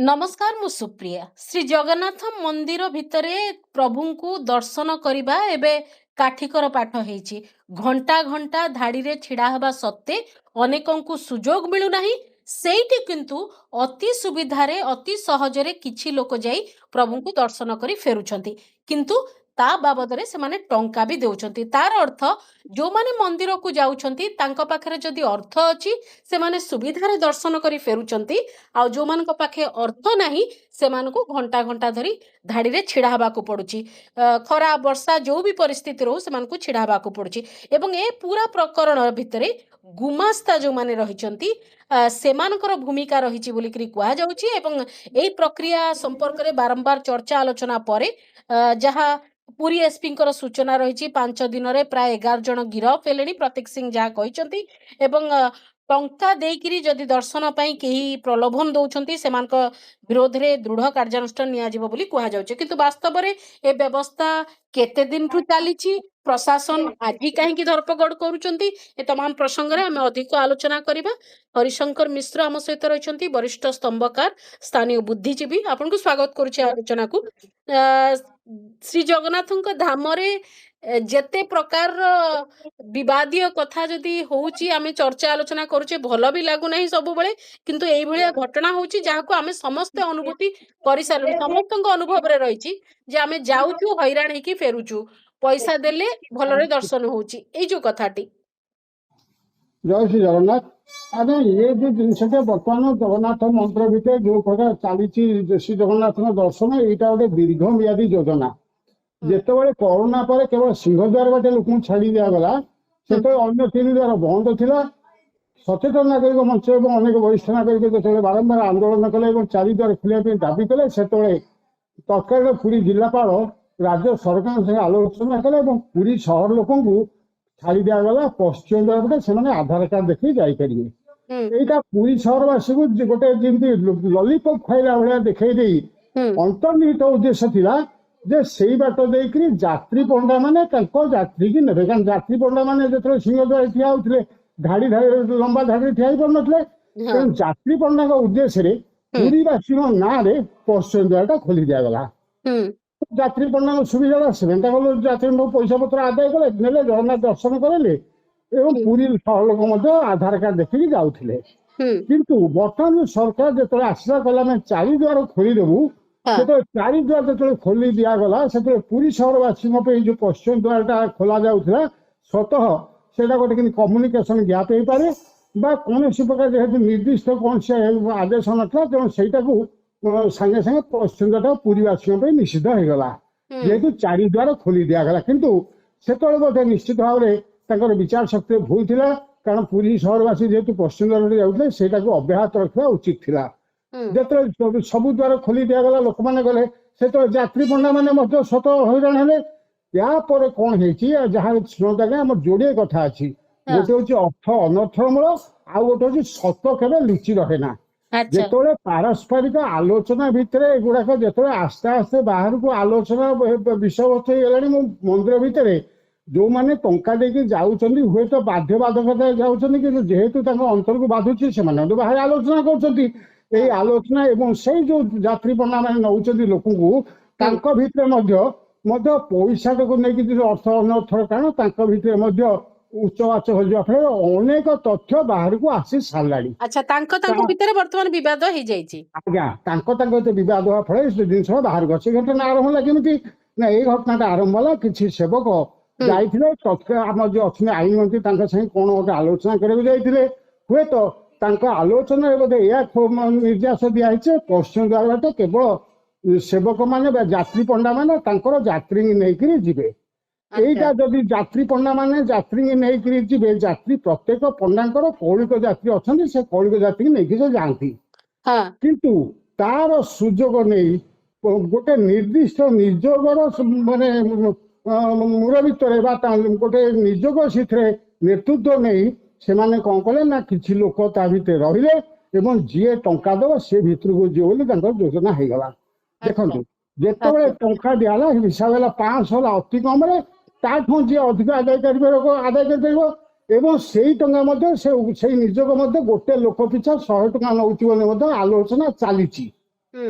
नमस्कार मु सुप्रिया श्री जगन्नाथ मंदिर भितरे प्रभु को दर्शन करने एबे काठिकर पाठ होईची। घंटा घंटा धाड़ी रे छिड़ा हवा सत्ते अनेकों को सुजोग मिलू नाही। सेठी किंतु अति सुविधारे अति सहजरे किछि लोक जाई प्रभु को दर्शन करी फेरुछंती, किंतु ता बाबदरे से माने टंका भी देउछंती। तार अर्थ जो माने मंदिर को जाउछंती तांका पाखरे जदि अर्थ अछि से माने सुविधारे दर्शन करी फेरुछंती, आ जो मानक पाखे अर्थ नाही से मानको घंटा घंटा धरी धाड़ी रे छिड़ा हबाकू पड़ुची। खरा वर्षा जो भी परिस्थिति रहू से मानको छिड़ा हबाकू पड़ुची। एवं ए पूरा प्रकरण भितरे गुमास्ता जो माने रहिचंती सेमानकर भूमिका रहिची बोली करी कुहा जाउची। एवं एई प्रक्रिया संपर्क रे बारंबार चर्चा आलोचना परे जहा पुरी एसपी सूचना रही 5 दिन रे प्राय 11 जन गिरफ हेले प्रतीक सिंह जहाँ कहते एवं टंका देकिरी जदि दर्शन पाई केही प्रलोभन दौरान से विरोध में दृढ़ कार्यानुष्ठान नियाजिबो बोली कुहा जाउचे। किंतु वास्तव में ए व्यवस्था केते दिन ठू चली प्रशासन आज कहीं धरपकड़ करुचंती ए तमाम प्रसंग रे हमें अधिक आलोचना करिबा। हरिशंकर मिश्र आम सहित रहिचंती वरिष्ठ स्तंभकार स्थानीय बुद्धिजीवी। आपन को स्वागत करूचे आलोचना को। श्री जगन्नाथ धाम जेते प्रकार विवादीय कथा जदि होउची आमे चर्चा आलोचना करूचे भल भी लागू नहीं सब बेले, किंतु एई भलिया घटना होउची जाहाको आमे समस्त अनुभूति करि सारू समस्तक अनुभव रे रहिची जे आमे जाउचू हैरान हेकी फेरुचू पैसा देले भलरे दर्शन होउची। एई जो कथाटी जय श्री जगन्नाथ। अरे ये जो जिनस बर्तमान जगन्नाथ मंदिर भितर जो प्रकार चली श्री जगन्नाथ दर्शन यहाँ गोटे दीर्घ मियादी योजना। जितेबाला कोरोना पर केवल सिंहद्वार बाटे लोक छाड़ी दिगला से अन्य 3 द्वार बंद थिला। सचेतन नागरिक मंच और अनेक वरिष्ठ नागरिक जो बारंबार आंदोलन कले 4 द्वार खोलिया दाबी कले से तत्काल पुरी जिलापाल राज्य सरकार से आलोचना कले पुरी सहर लोक छाड़ी दिगला पश्चिम द्वार पटे से आधार कार्ड देखिए जापर। यहाँ पुरी सहरवासी को गोटे जमी लॉलीपॉप खाइला भाया देखई अंतर्निहित उद्देश्य थिला जे सेई बाट देकरी यात्री पंडा माने यात्री की नेबे। कारण यात्री पंडा माने जो सिंहद्वार ठिया होते धाड़ी लंबा धाड़ी ठिया पड़े यात्री पंडा उद्देश्य पुरीवासी ना पश्चिम द्वार खोली दिगला। यात्री पंडा सुविधा से यात्री पैसा पत्र आदाय कले ने जगन्नाथ दर्शन करेले एवं पुरी लोक आधार कार्ड देखिए जाऊे। किंतु बर्तमान सरकार जो आशा कला 4 द्वार खोलीदेबू से 4 द्वार जो खोली दिगला से पुरी सहरवासी जो पश्चिम द्वार खोल जाऊला स्वतः से गोटे कम्युनिकेशन गैप हो पारे कौन प्रकार जेहेतु निर्दिष्ट कौन से आदेश नाला तेणु से सागे सागे पश्चिम द्वार पुरीवासी निषिद्ध होगला जेहेतु 4 द्वार खोली दिगला। किंतु से निश्चित भाव में विचार शक्ति भूल थिला। कारण पुरी सहरवासी जेहेतु पश्चिम द्वार जाऊे से अब्याहत रखा उचित थिला। जो सबू द्वार खोली दिगला लोक मैंने गले से यात्री पंडा मैंने स्वतः हैरान हेले। यापर कौन है जहाँ शुणता आम जोड़े कथा अच्छी गोटे हूँ अर्थ अनर्थर मूल आ गोटे हूँ सत के लुचि रहे ना। जो पारस्परिक आलोचना भितर एगुड़ाक जो आस्ते आस्ते बाहर को आलोचना विषय वस्तु होगा मंदिर भितर जो मैंने टंका देके जाऊँच हुए तो बाध्य बाधकता जाऊँच कि जेहेतु अंतर को बाधुची से बाहर आलोचना कर आलोचना एवं से जो यात्री पंडा मैंने नौ लोक पैसा को लेकिन अर्थ अनर्थर कारण भितर उच्चवाच हो अनेक तथ्य बाहर को आसी सारा। अच्छा भितर वर्तमान विवाद हो जाइए। आज्ञा विवाद हुआ फल जिन बाहर को अच्छी घटना आरंभ है केमी ना ये घटना आरंभ है कि सेवक जाइए तत्काल आम जो अच्छे आईन मंत्री कौन गोटे आलोचना करते हुए तो आलोचना बोधे यह निर्देश दिखाई पश्चिम द्वार बाटे केवल सेवक माने यात्री पंडा माने यात्री नहीं जीवे। यहीटा जदि यात्री पंडा माने यात्री नहीं जीवे यात्री प्रत्येक पंडा कौलिक यात्री अच्छा से कौलिक यात्री नहीं से जाती। किंतु तार सुजोग नहीं गोटे निर्दिष्ट निजोगर माने मुरबी गोटे निजोग से नेतृत्व नहीं से माने कौन कले ना किसी लोक ता भितर रहिले जी टंका दब से भितर को जी बोली योजना हो गला। देखो जिते टंका दिहला हिसाब है 500 अति कम जी अधिक आदाय कर से टंका से निजोग गोटे लोक पिछा 100 टंका नौ आलोचना चली। ହୁଁ।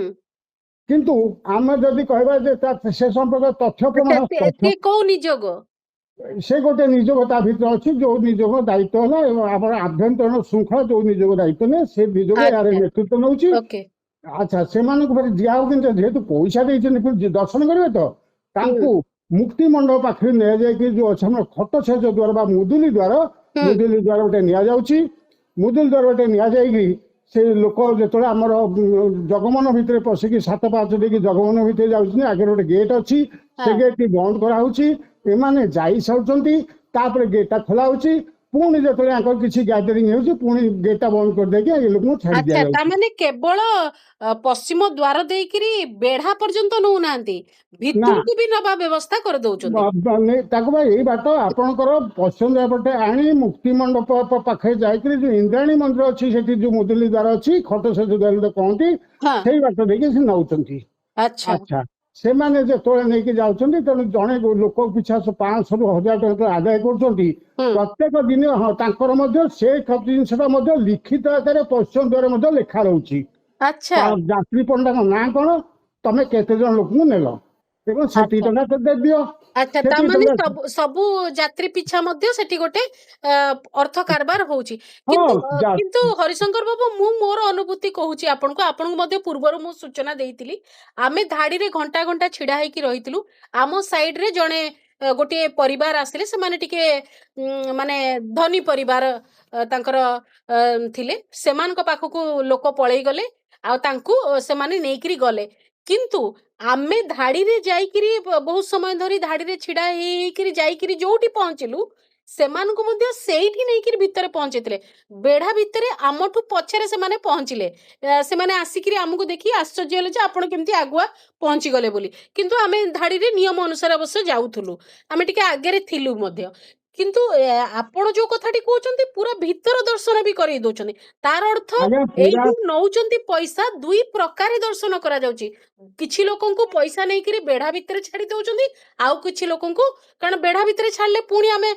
କିନ୍ତୁ ଆମେ ଯଦି କହିବା ଯେ ସେ ସମ୍ପର୍କରେ ତଥ୍ୟ ଆଚ୍ଛା, ପ୍ରମାଣ ତଥ୍ୟ, ସେ କୋଉ ନିଯୋଗ? ସେ ଗୋଟେ ନିଯୋଗ ତା ଭିତରେ ଅଛି, ଯୋଉ ନିଯୋଗ ଦାୟିତ୍ୱ ହେଲା ଏବଂ ଆମର ଆଭ୍ୟନ୍ତରୀଣ ଶୃଙ୍ଖଳା ଯୋଉ ନିଯୋଗ ଦାୟିତ୍ୱ ନେଇ ସେ ନିଯୋଗ ଏହାର ଆଚ୍ଛା, ନେତୃତ୍ୱ ନେଉଛି। ଓକେ। ଆଚ୍ଛା, ସେମାନଙ୍କୁ ଫେରେ ଦିଆହଉଛି ଯେହେତୁ ପଇସା ଦେଇଛନ୍ତି ପୁଣି ଦର୍ଶନ କରିବେ ତ ହୁଁ ତାଙ୍କୁ ମୁକ୍ତି ମଣ୍ଡପ ପାଖରେ ନିଆଯାଇକି ଯୋଉ ଅଛି ଆମର ଖଟ ଛେଚ ଦ୍ୱାର ବା ମୁଦୁଲି ଦ୍ୱାର, ହୁଁ। ମୁଦୁଲି ଦ୍ୱାର ଗୋଟେ ନିଆଯାଉଛି। ମୁଦୁଲି ଦ୍ୱାର ଗୋଟେ ନିଆଯାଇକି ସେ ଲୋକ ଯେତେବେଳେ ଆମର ଜଗମନ ଭିତରେ ପଶିକି 7 ପାହାଚ ଦେଇକି ଜଗମନ ଭିତରେ ଯାଉଛନ୍ତି, ଆଗରେ ଗୋଟେ ଗେଟ୍ ଅଛି, ସେ ହଁ। ଗେଟ୍ ଟି ବନ୍ଦ କରାହଉଛି। ଏମାନେ ଯାଇ ସାରୁଛନ୍ତି, ତାପରେ ଗେଟ୍ ଟା ଖୋଲା ହଉଛି। ପୁଣି ଯେତେବେଳେ ଆଙ୍କର କିଛି ଗ୍ୟାଦରିଂ ହେଉଛି ପୁଣି ଗେଟ୍ ଟା ବନ୍ଦ କରିଦେଇକି ଏ ଲୋକଙ୍କୁ ଛାଡି ଆଚ୍ଛା, ଦିଆଯାଉଛି। ତାମାନେ କେବଳ ପଶ୍ଚିମ ଦ୍ୱାର ଦେଇକିରି ବେଢା ପର୍ଯ୍ୟନ୍ତ ନଉନାହାନ୍ତି, ନା, ଭିତରକୁ ବି ନବା ବ୍ୟବସ୍ଥା କରିଦଉଛନ୍ତି। ତାକୁ ବା ଏଇ ବାଟ ଆପଣଙ୍କର ପଶ୍ଚିମ ପଟେ ଆଣି ମୁକ୍ତି ମଣ୍ଡପ ପାଖରେ ଯାଇକରି ଯୋଉ ଇନ୍ଦ୍ରାଣୀ ମନ୍ଦିର ଅଛି, ସେଠି ଯୋଉ ମୁଦୁଲି ଦ୍ୱାର ଅଛି, ଖଟ ସେତୁ ଦ୍ୱାର କହନ୍ତି, ହଁ। ସେଇ ବାଟ ଦେଇକି ସେ ନଉଛନ୍ତି। ଆଚ୍ଛା। ଆଚ୍ଛା, ସେମାନେ ଯେତେବେଳେ ନେଇକି ଯାଉଛନ୍ତି, ତେଣୁ ଜଣେ ଲୋକ ପିଛା 500 ରୁ 1000 ଟଙ୍କା ଆଦାୟ କରୁଛନ୍ତି ହୁଁ। ପ୍ରତ୍ୟେକ ଦିନ। ହଁ, ତାଙ୍କର ମଧ୍ୟ ସେ ଜିନିଷଟା ମଧ୍ୟ ଲିଖିତ ଆକାରରେ ପଶ୍ଚିମ ଦ୍ୱାର ମଧ୍ୟ ଲେଖା ରହୁଛି। ଆଚ୍ଛା। ଯାତ୍ରୀ ପଣ୍ଡାଙ୍କ ନାଁ କଣ, ତମେ କେତେ ଜଣ ଲୋକଙ୍କୁ ନେଲ ଏବଂ ସେତିକି ଆଚ୍ଛା। ଟଙ୍କା ତ ଦିଅ। ଆଚ୍ଛା, ସେତିକି ତାମାନେ ଟଙ୍କା। ସବୁ ଯାତ୍ରୀ ପିଛା ମଧ୍ୟ ସେଠି ଗୋଟେ ଅର୍ଥ କାରବାର ହଉଛି। ହଁ, କିନ୍ତୁ ହରିଶଙ୍କର ବାବୁ, ମୁଁ ମୋର ଅନୁଭୂତି କହୁଛି ଆପଣଙ୍କୁ ମଧ୍ୟ ପୂର୍ବରୁ ମୁଁ ସୂଚନା ଦେଇଥିଲି। ଆମେ ଧାଡିରେ ଘଣ୍ଟା ଘଣ୍ଟା ଛିଡା ହେଇକି ରହିଥିଲୁ। ଆମ ସାଇଡରେ ଜଣେ ଗୋଟିଏ ପରିବାର ଆସିଲେ, ସେମାନେ ଟିକେ ମାନେ ଧନୀ ପରିବାର ତାଙ୍କର ଥିଲେ। ସେମାନଙ୍କ ପାଖକୁ ଲୋକ ପଳେଇ ଗଲେ, ଆଉ ତାଙ୍କୁ ସେମାନେ ନେଇକିରି ଗଲେ। କିନ୍ତୁ ଆମେ ଧାଡିରେ ଯାଇକିରି ବହୁତ ସମୟ ଧରି ଧାଡିରେ ଛିଡା ହେଇକିରି ଯାଇକିରି ଯୋଉଠି ପହଞ୍ଚିଲୁ, ସେମାନଙ୍କୁ ମଧ୍ୟ ସେଇଠି ନେଇକିରି ଭିତରେ ପହଞ୍ଚେଇଥିଲେ। ବେଢା ଭିତରେ ଆମଠୁ ପଛରେ ସେମାନେ ପହଞ୍ଚିଲେ। ସେମାନେ ଆସିକିରି ଆମକୁ ଦେଖି ଆଶ୍ଚର୍ଯ୍ୟ ହେଲେ ଯେ ଆପଣ କେମିତି ଆଗୁଆ ପହଞ୍ଚିଗଲେ ବୋଲି। କିନ୍ତୁ ଆମେ ଧାଡିରେ ନିୟମ ଅନୁସାରେ ଅବଶ୍ୟ ଯାଉଥିଲୁ, ଆମେ ଟିକେ ଆଗରେ ଥିଲୁ ମଧ୍ୟ। କିନ୍ତୁ ଆପଣ ଯୋଉ କଥାଟି କହୁଛନ୍ତି, ପୁରା ଭିତର ଦର୍ଶନ ବି କରେଇ ଦଉଛନ୍ତି। ତାର ଅର୍ଥ ଆଜ୍ଞା, ଏଇ ପୁରା ଯୋଉ ନଉଛନ୍ତି ପଇସା, ଦୁଇ ପ୍ରକାରେ ଦର୍ଶନ କରାଯାଉଛି। କିଛି ଲୋକଙ୍କୁ ପଇସା ନେଇକିରି ବେଢା ଭିତରେ ଛାଡି ଦଉଛନ୍ତି, ଆଉ କିଛି ଲୋକଙ୍କୁ, କାରଣ ବେଢା ଭିତରେ ଛାଡିଲେ ପୁଣି ଆମେ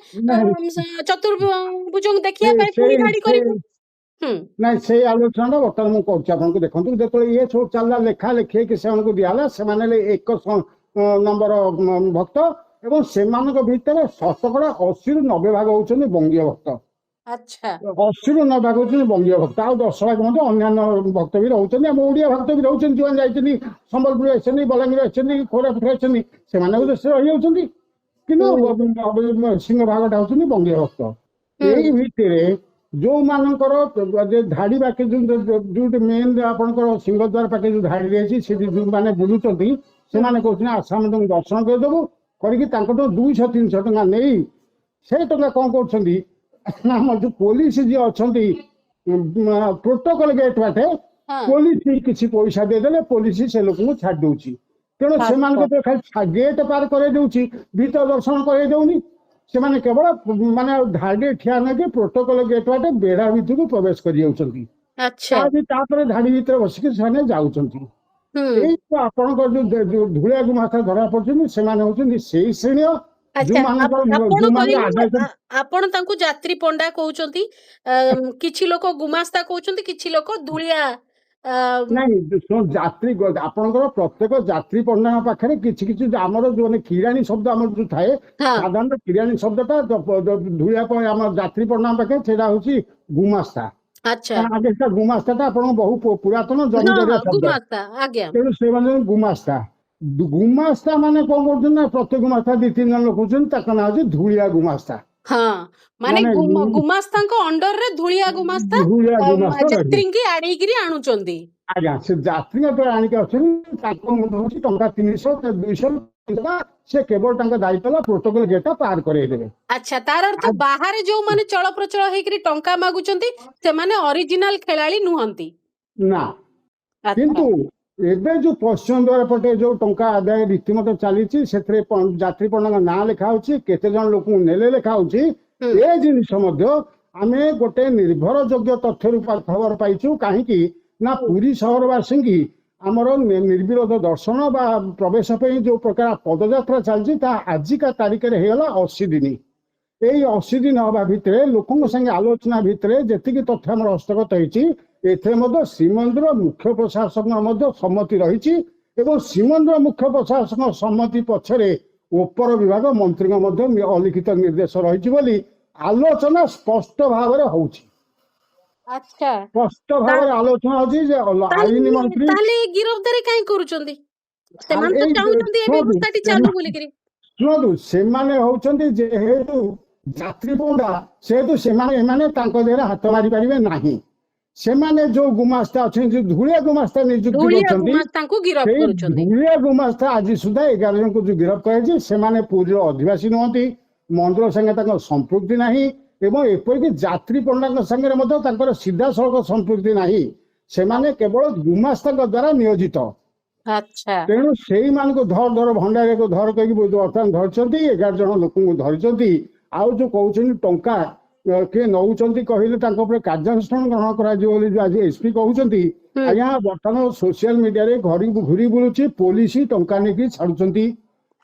ଚତୁର୍ଭୁଜଙ୍କୁ ଦେଖିବା ପାଇଁ ପୁଣି ଧାଡି କରିବୁ। ହୁଁ। ନାଇଁ, ସେଇ ଆଲୋଚନାଟା ବର୍ତ୍ତମାନ ମୁଁ କରୁଛି ଆପଣଙ୍କୁ। ଦେଖନ୍ତୁ, ଯେତେବେଳେ ଇଏ ସବୁ ଚାଲିଲା, ଲେଖା ଲେଖି ହେଇକି ସେମାନଙ୍କୁ ଦିଆହେଲା, ସେମାନେ ହେଲେ 1 ନମ୍ବର ଭକ୍ତ ଏବଂ ସେମାନଙ୍କ ଭିତରେ ଶତକଡ଼ା 80 ରୁ 90 ଭାଗ ହଉଛନ୍ତି ବଙ୍ଗୀୟ ଭକ୍ତ। ଆଚ୍ଛା। 80 ରୁ 90 ଭାଗ ହଉଛନ୍ତି ବଙ୍ଗୀୟ ଭକ୍ତ, ଆଉ 10 ଭାଗ ମଧ୍ୟ ଅନ୍ୟାନ୍ୟ ଭକ୍ତ ବି ରହୁଛନ୍ତି। ଆମ ଓଡିଆ ଭକ୍ତ ବି ରହୁଛନ୍ତି, ଯେଉଁମାନେ ଯାଇଛନ୍ତି ସମ୍ବଲପୁର ଆସିଛନ୍ତି, ବଲାଙ୍ଗୀର ଆସିଛନ୍ତି, କୋରାପୁଟ ଆସିଛନ୍ତି, ସେମାନେ ବି ଦେଶରେ ରହିଯାଉଛନ୍ତି। କିନ୍ତୁ ହୁଁ। ସିଂହ ଭାଗଟା ହଉଛନ୍ତି ବଙ୍ଗୀୟ ଭକ୍ତ। ହୁଁ। ଏଇ ଭିତରେ ଯୋଉମାନଙ୍କର ଧାଡି ବାକି ଯୋଉଠି ମେନ୍ ଆପଣଙ୍କର ସିଂହଦ୍ୱାର ପାଖେ ଯୋଉ ଧାଡି ରହିଛି, ସେଠି ଯୋଉମାନେ ବୁଲୁଛନ୍ତି, ହୁଁ। ସେମାନେ କହୁଛନ୍ତି ଆଶା ଆମେ ତମକୁ ଦର୍ଶନ କରିଦେବୁ, କରିକି ତାଙ୍କଠୁ 200-300 ଟଙ୍କା ନେଇ ସେଇ ଟଙ୍କା କଣ କରୁଛନ୍ତି, ଆମର ଯୋଉ ପୋଲିସ ଯିଏ ଅଛନ୍ତି ପ୍ରୋଟୋକଲ ଗେଟ୍ ବାଟେ, ହଁ। ପୋଲିସ କିଛି ପଇସା ଦେଇଦେଲେ ପୋଲିସ ସେ ଲୋକଙ୍କୁ ଛାଡି ଦଉଛି। ତେଣୁ ଆଚ୍ଛା। ସେମାନଙ୍କୁ ଖାଲି ଗେଟ୍ ପାର କରେଇ ଦଉଛି, ଭିତର ଦର୍ଶନ କରେଇ ଦଉନି। ସେମାନେ କେବଳ ମାନେ ଧାଡିରେ ଠିଆ ନେଇକି ପ୍ରୋଟୋକଲ ଗେଟ୍ ବାଟେ ବେଢା ଭିତରକୁ ପ୍ରବେଶ କରି ଯାଉଛନ୍ତି। ଆଚ୍ଛା। ତାପରେ ଧାଡି ଭିତରେ ବସିକି ସେମାନେ ଯାଉଛନ୍ତି। ହୁଁ। ଏଇ ଆପଣଙ୍କର ଯୋଉ ଧୂଳିଆ ଗୁମାସ୍ତା ଧରା ପଡୁଛନ୍ତି, ସେମାନେ ହଉଛନ୍ତି ସେଇ ଶ୍ରେଣୀୟ ଆଚ୍ଛା, ଯୋଉମାନଙ୍କର ଆପଣ ଯୋଉମାନଙ୍କର କହିଲେ ଆଦାୟ। ଆପଣ ତାଙ୍କୁ ଯାତ୍ରୀ ପଣ୍ଡା କହୁଛନ୍ତି, କିଛି ଲୋକ ଗୁମାସ୍ତା କହୁଛନ୍ତି, କିଛି ଲୋକ ଧୂଳିଆ। ଆମ୍, ନାଇଁ, ଯାତ୍ରୀ ଆପଣଙ୍କର ପ୍ରତ୍ୟେକ ଯାତ୍ରୀ ପଣ୍ଡାଙ୍କ ପାଖରେ କିଛି କିଛି ଆମର ଯୋଉ କିରାଣୀ ଶବ୍ଦ ଆମର ଯୋଉ ଥାଏ, ହଁ। ସାଧାରଣତଃ କିରାଣୀ ଶବ୍ଦଟା ଧୋଇବା ପାଇଁ ଆମର ଯାତ୍ରୀ ପଣ୍ଡାଙ୍କ ପାଖରେ ସେଇଟା ହଉଛି ଗୁମାସ୍ତା। ଆଚ୍ଛା। କାରଣ ଆଗେ ସେଟା ଗୁମାସ୍ତାଟା ଆପଣଙ୍କ ବହୁ ପୁରାତନ ହଁ ଜମିଦାରିଆ ହଁ, ଶବ୍ଦ। ଗୁମାସ୍ତା, ଆଜ୍ଞା। ତେଣୁ ସେମାନେ ଗୁମାସ୍ତା। ଗୁମାସ୍ତା ମାନେ କଣ କରୁଛନ୍ତି ନା, ପ୍ରତ୍ୟେକ ଗୁମାସ୍ତା 2-3 ଜଣ ଲୋକ ହଉଛନ୍ତି, ତାଙ୍କ ନାଁ ହଉଛି ଧୂଳିଆ ଗୁମାସ୍ତା। ହଁ, ମାନେ ମାନେ ଗୁମାସ୍ତାଙ୍କ ଅଣ୍ଡରରେ ଧୂଳିଆ ଗୁମାସ୍ତା ଧୂଳିଆ ଗୁମାସ୍ତା ରହିବେ। ଯାତ୍ରୀଙ୍କି ଆଣେଇକିରି ଆଣୁଛନ୍ତି। ଆଜ୍ଞା, ସେ ଯାତ୍ରୀ ଯେତେବେଳେ ଆଣିକି ଅଛନ୍ତି, ତାଙ୍କ ମୁଣ୍ଡ ହଉଛି ଟଙ୍କା 300-200 ସେ କେବଳ ତାଙ୍କ ଦାୟିତ୍ୱ ହେଲା ପ୍ରୋଟୋକଲ ଗେଟ୍ ପାର କରେଇଦେବେ। ଆଚ୍ଛା, ତାର ଅର୍ଥ ବାହାରେ ଯୋଉମାନେ ଚଳପ୍ରଚଳ ହେଇକିରି ଟଙ୍କା ମାଗୁଛନ୍ତି, ସେମାନେ ଅରିଜିନାଲ ଖେଳାଳି ନୁହନ୍ତି। ନା, ଆଚ୍ଛା। କିନ୍ତୁ ଏବେ ଯୋଉ ପଶ୍ଚିମ ଦ୍ୱାର ପଟେ ଯୋଉ ଟଙ୍କା ଆଦାୟ ରୀତିମତ ଚାଲିଛି, ସେଥିରେ ଯାତ୍ରୀ ପଣ୍ଡାଙ୍କ ନାଁ ଲେଖା ହଉଛି, କେତେ ଜଣ ଲୋକଙ୍କୁ ନେଲେ ଲେଖା ହଉଛି। ହୁଁ। ଏ ଜିନିଷ ମଧ୍ୟ ଆମେ ଗୋଟେ ନିର୍ଭରଯୋଗ୍ୟ ତଥ୍ୟରୁ ଖବର ପାଇଛୁ। କାହିଁକି ନା, ହୁଁ। ପୁରୀ ସହରବାସୀଙ୍କି ଆମର ନିର୍ବିରୋଧ ଦର୍ଶନ ବା ପ୍ରବେଶ ପାଇଁ ଯୋଉ ପ୍ରକାର ପଦଯାତ୍ରା ଚାଲିଛି, ତାହା ଆଜିକା ତାରିଖରେ ହେଇଗଲା 80 ଦିନ। ଏଇ 80 ଦିନ ହବା ଭିତରେ ଲୋକଙ୍କ ସାଙ୍ଗେ ଆଲୋଚନା ଭିତରେ ଯେତିକି ତଥ୍ୟ ଆମର ହସ୍ତଗତ ହେଇଛି, ଏଥିରେ ମଧ୍ୟ ଶ୍ରୀମନ୍ଦିର ମୁଖ୍ୟ ପ୍ରଶାସକ ମଧ୍ୟ ସମ୍ମତି ରହିଛି ଏବଂ ଶ୍ରୀମନ୍ଦିର ମୁଖ୍ୟ ପ୍ରଶାସକ ସମ୍ମତି ପଛରେ ଉପର ବିଭାଗ ମନ୍ତ୍ରୀଙ୍କ ମଧ୍ୟ ଅଲିଖିତ ନିର୍ଦ୍ଦେଶ ରହିଛି ବୋଲି ଆଲୋଚନା ସ୍ପଷ୍ଟ ଭାବରେ ହଉଛି। ଆଚ୍ଛା, ସ୍ପଷ୍ଟ ତା ଭାବରେ ଆଲୋଚନା ହଉଛି ଯେ ଆଇନ ତାହେଲେ ମନ୍ତ୍ରୀ ତାହେଲେ ଏଇ ଗିରଫଦାରୀ କାହିଁ କରୁଛନ୍ତି? ସେମାନେ ତ ଏଇ ଚାହୁଁଛନ୍ତି ଏ ଶୁଣନ୍ତୁ ବ୍ୟବସ୍ଥାଟି ଚାଲୁ ବୋଲିକିରି। ଶୁଣନ୍ତୁ ସେମାନେ ହଉଛନ୍ତି ଯେହେତୁ ଯାତ୍ରୀ ପଣ୍ଡା, ସେହେତୁ ଏମାନେ ତାଙ୍କ ଦେହରେ ହାତ ମାରି ପାରିବେ ନାହିଁ। ସେମାନେ ଯୋଉ ଗୁମାସ୍ତା ଅଛନ୍ତି, ଯୋଉ ଧୂଳିଆ ଗୁମାସ୍ତା ନିଯୁକ୍ତି ଧୂଳିଆ କରିଛନ୍ତି, ଗୁମାସ୍ତାଙ୍କୁ ଗିରଫ ସେଇ କରୁଛନ୍ତି। ଧୂଳିଆ ଗୁମାସ୍ତା ଆଜି ସୁଦ୍ଧା 11 ଜଣଙ୍କୁ ଯୋଉ ଗିରଫ କରାଯାଇଛି, ସେମାନେ ପୁରୀର ଅଧିବାସୀ ନୁହନ୍ତି, ମନ୍ଦିର ସାଙ୍ଗେ ତାଙ୍କର ସମ୍ପୃକ୍ତି ନାହିଁ ଏବଂ ଏପରିକି ଯାତ୍ରୀ ପଣ୍ଡାଙ୍କ ସାଙ୍ଗରେ ମଧ୍ୟ ତାଙ୍କର ସିଧାସଳଖ ସମ୍ପୃକ୍ତି ନାହିଁ। ସେମାନେ କେବଳ ଗୁମାସ୍ତାଙ୍କ ଦ୍ୱାରା ନିୟୋଜିତ। ଆଚ୍ଛା, ତେଣୁ ସେଇମାନଙ୍କୁ ଧର ଭଣ୍ଡାରୀକୁ ଧର କହିକି ବର୍ତ୍ତମାନ ଧରିଛନ୍ତି, 11 ଜଣ ଲୋକଙ୍କୁ ଧରିଛନ୍ତି। ଆଉ ଯୋଉ କହୁଛନ୍ତି ଟଙ୍କା କିଏ ନଉଛନ୍ତି କହିଲେ ତାଙ୍କ ଉପରେ କାର୍ଯ୍ୟାନୁଷ୍ଠାନ ଗ୍ରହଣ କରାଯିବ ବୋଲି ଯୋଉ ଆଜି ଏସ୍ପି କହୁଛନ୍ତି, ହୁଁ, ଆଜ୍ଞା ବର୍ତ୍ତମାନ ସୋସିଆଲ ମିଡିଆରେ ଘୁରି ବୁଲୁଛି ପୋଲିସ ଟଙ୍କା ନେଇକି ଛାଡୁଛନ୍ତି।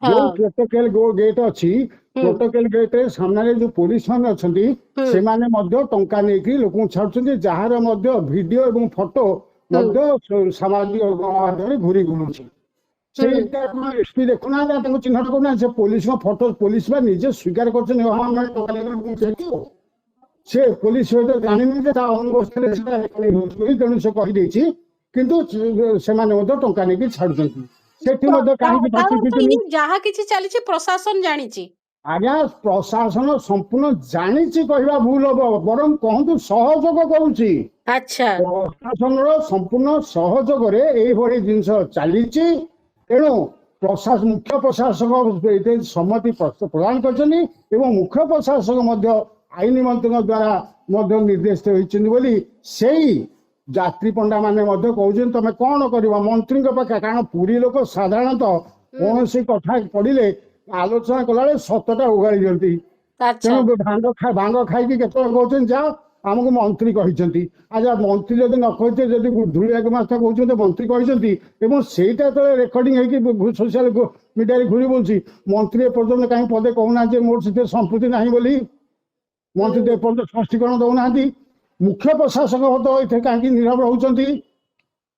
ଯୋଉ ହଁ, ପ୍ରୋଟୋକଲ ଗେଟ୍ ଅଛି, ହୁଁ, ପ୍ରୋଟୋକଲ ଗେଟ୍ ସାମ୍ନାରେ ଯୋଉ ପୋଲିସ ମାନେ ଅଛନ୍ତି, ହୁଁ, ସେମାନେ ମଧ୍ୟ ଟଙ୍କା ନେଇକି ଲୋକଙ୍କୁ ଛାଡୁଛନ୍ତି, ଯାହାର ମଧ୍ୟ ଭିଡିଓ ଏବଂ ଫଟୋ ହୁଁ, ମଧ୍ୟ ସାମାଜିକ ଗଣମାଧ୍ୟମରେ ଘୁରି ବୁଲୁଛି। ହୁଁ। ସେଇଟା ଆପଣ ଏସ୍ପି ଦେଖୁନାହାନ୍ତି, ତାଙ୍କୁ ଚିହ୍ନଟ କରୁନାହାନ୍ତି। ସେ ପୋଲିସଙ୍କ ଫଟୋ ପୋଲିସ ବା ନିଜେ ସ୍ୱୀକାର କରୁଛନ୍ତି, ହଁ ଆମେ ଟଙ୍କା ନେଇକି ସେ ପୋଲିସ ହୁଏତ ଜାଣିନି ଯେ ତା ଅନୁପସ୍ଥିତିରେ ସେଟା ରେକର୍ଡିଂ ହଉଛି ବୋଲି, ତେଣୁ ସେ କହିଦେଇଛି। କିନ୍ତୁ ସେମାନେ ମଧ୍ୟ ଟଙ୍କା ନେଇକି ଛାଡୁଛନ୍ତି। ସେଠି ମଧ୍ୟ କାହିଁକି ତାର ଫାଶୀ ଅର୍ଥ ଫିଟୁନି? ଇଏ ଯାହା କିଛି ଚାଲିଛି ପ୍ରଶାସନ ଜାଣିଛି। ଆଜ୍ଞା ପ୍ରଶାସନ ସମ୍ପୂର୍ଣ୍ଣ ଜାଣିଛି କହିବା ଭୁଲ ହବ, ବରଂ କହନ୍ତୁ ସହଯୋଗ କରୁଛି। ଆଚ୍ଛା, ପ୍ରଶାସନର ସମ୍ପୂର୍ଣ୍ଣ ସହଯୋଗରେ ଏଇଭଳି ଜିନିଷ ଚାଲିଛି। ତେଣୁ ମୁଖ୍ୟ ପ୍ରଶାସକ ଏଥିରେ ସମ୍ମତି ପ୍ରଦାନ କରିଛନ୍ତି ଏବଂ ମୁଖ୍ୟ ପ୍ରଶାସକ ମଧ୍ୟ ଆଇନ ମନ୍ତ୍ରୀଙ୍କ ଦ୍ୱାରା ମଧ୍ୟ ନିର୍ଦ୍ଦେଶ ହୋଇଛନ୍ତି ବୋଲି ସେଇ ଯାତ୍ରୀ ପଣ୍ଡା ମାନେ ମଧ୍ୟ କହୁଛନ୍ତି ତମେ କଣ କରିବ ମନ୍ତ୍ରୀଙ୍କ ପାଖରେ। କାରଣ ପୁରୀ ଲୋକ ସାଧାରଣତଃ ହୁଁ, କୌଣସି କଥା ପଡିଲେ ଆଲୋଚନା କଲାବେଳେ ସତଟା ଉଗାଳି ଦିଅନ୍ତି। ଆଚ୍ଛା, ତେଣୁ ଭାଙ୍ଗ ଖାଇକି କେତେବେଳେ କହୁଛନ୍ତି ଯାଅ ଆମକୁ ମନ୍ତ୍ରୀ କହିଛନ୍ତି। ଆଚ୍ଛା ମନ୍ତ୍ରୀ ଯଦି ନ କହିଥିବେ, ଯଦି ଧୂଳିଆ ଗୁମାସ୍ତା କହୁଛନ୍ତି ମନ୍ତ୍ରୀ କହିଛନ୍ତି ଏବଂ ସେଇଟା ଯେତେବେଳେ ରେକର୍ଡିଂ ହେଇକି ସୋସିଆଲ ମିଡିଆରେ ଘୁରି ବୁଲୁଛି, ମନ୍ତ୍ରୀ ଏପର୍ଯ୍ୟନ୍ତ କାହିଁ ପଦେ କହୁନାହାନ୍ତି ଯେ ମୋର ସେଥିରେ ସମ୍ପୃକ୍ତି ନାହିଁ ବୋଲି। ମନ୍ତ୍ରୀ ତ ହୁଁ। ଏପର୍ଯ୍ୟନ୍ତ ସ୍ପଷ୍ଟୀକରଣ ଦଉନାହାନ୍ତି। ମୁଖ୍ୟ ପ୍ରଶାସକ ତ ଏଥିରେ କାହିଁକି ନୀରବ ରହୁଛନ୍ତି?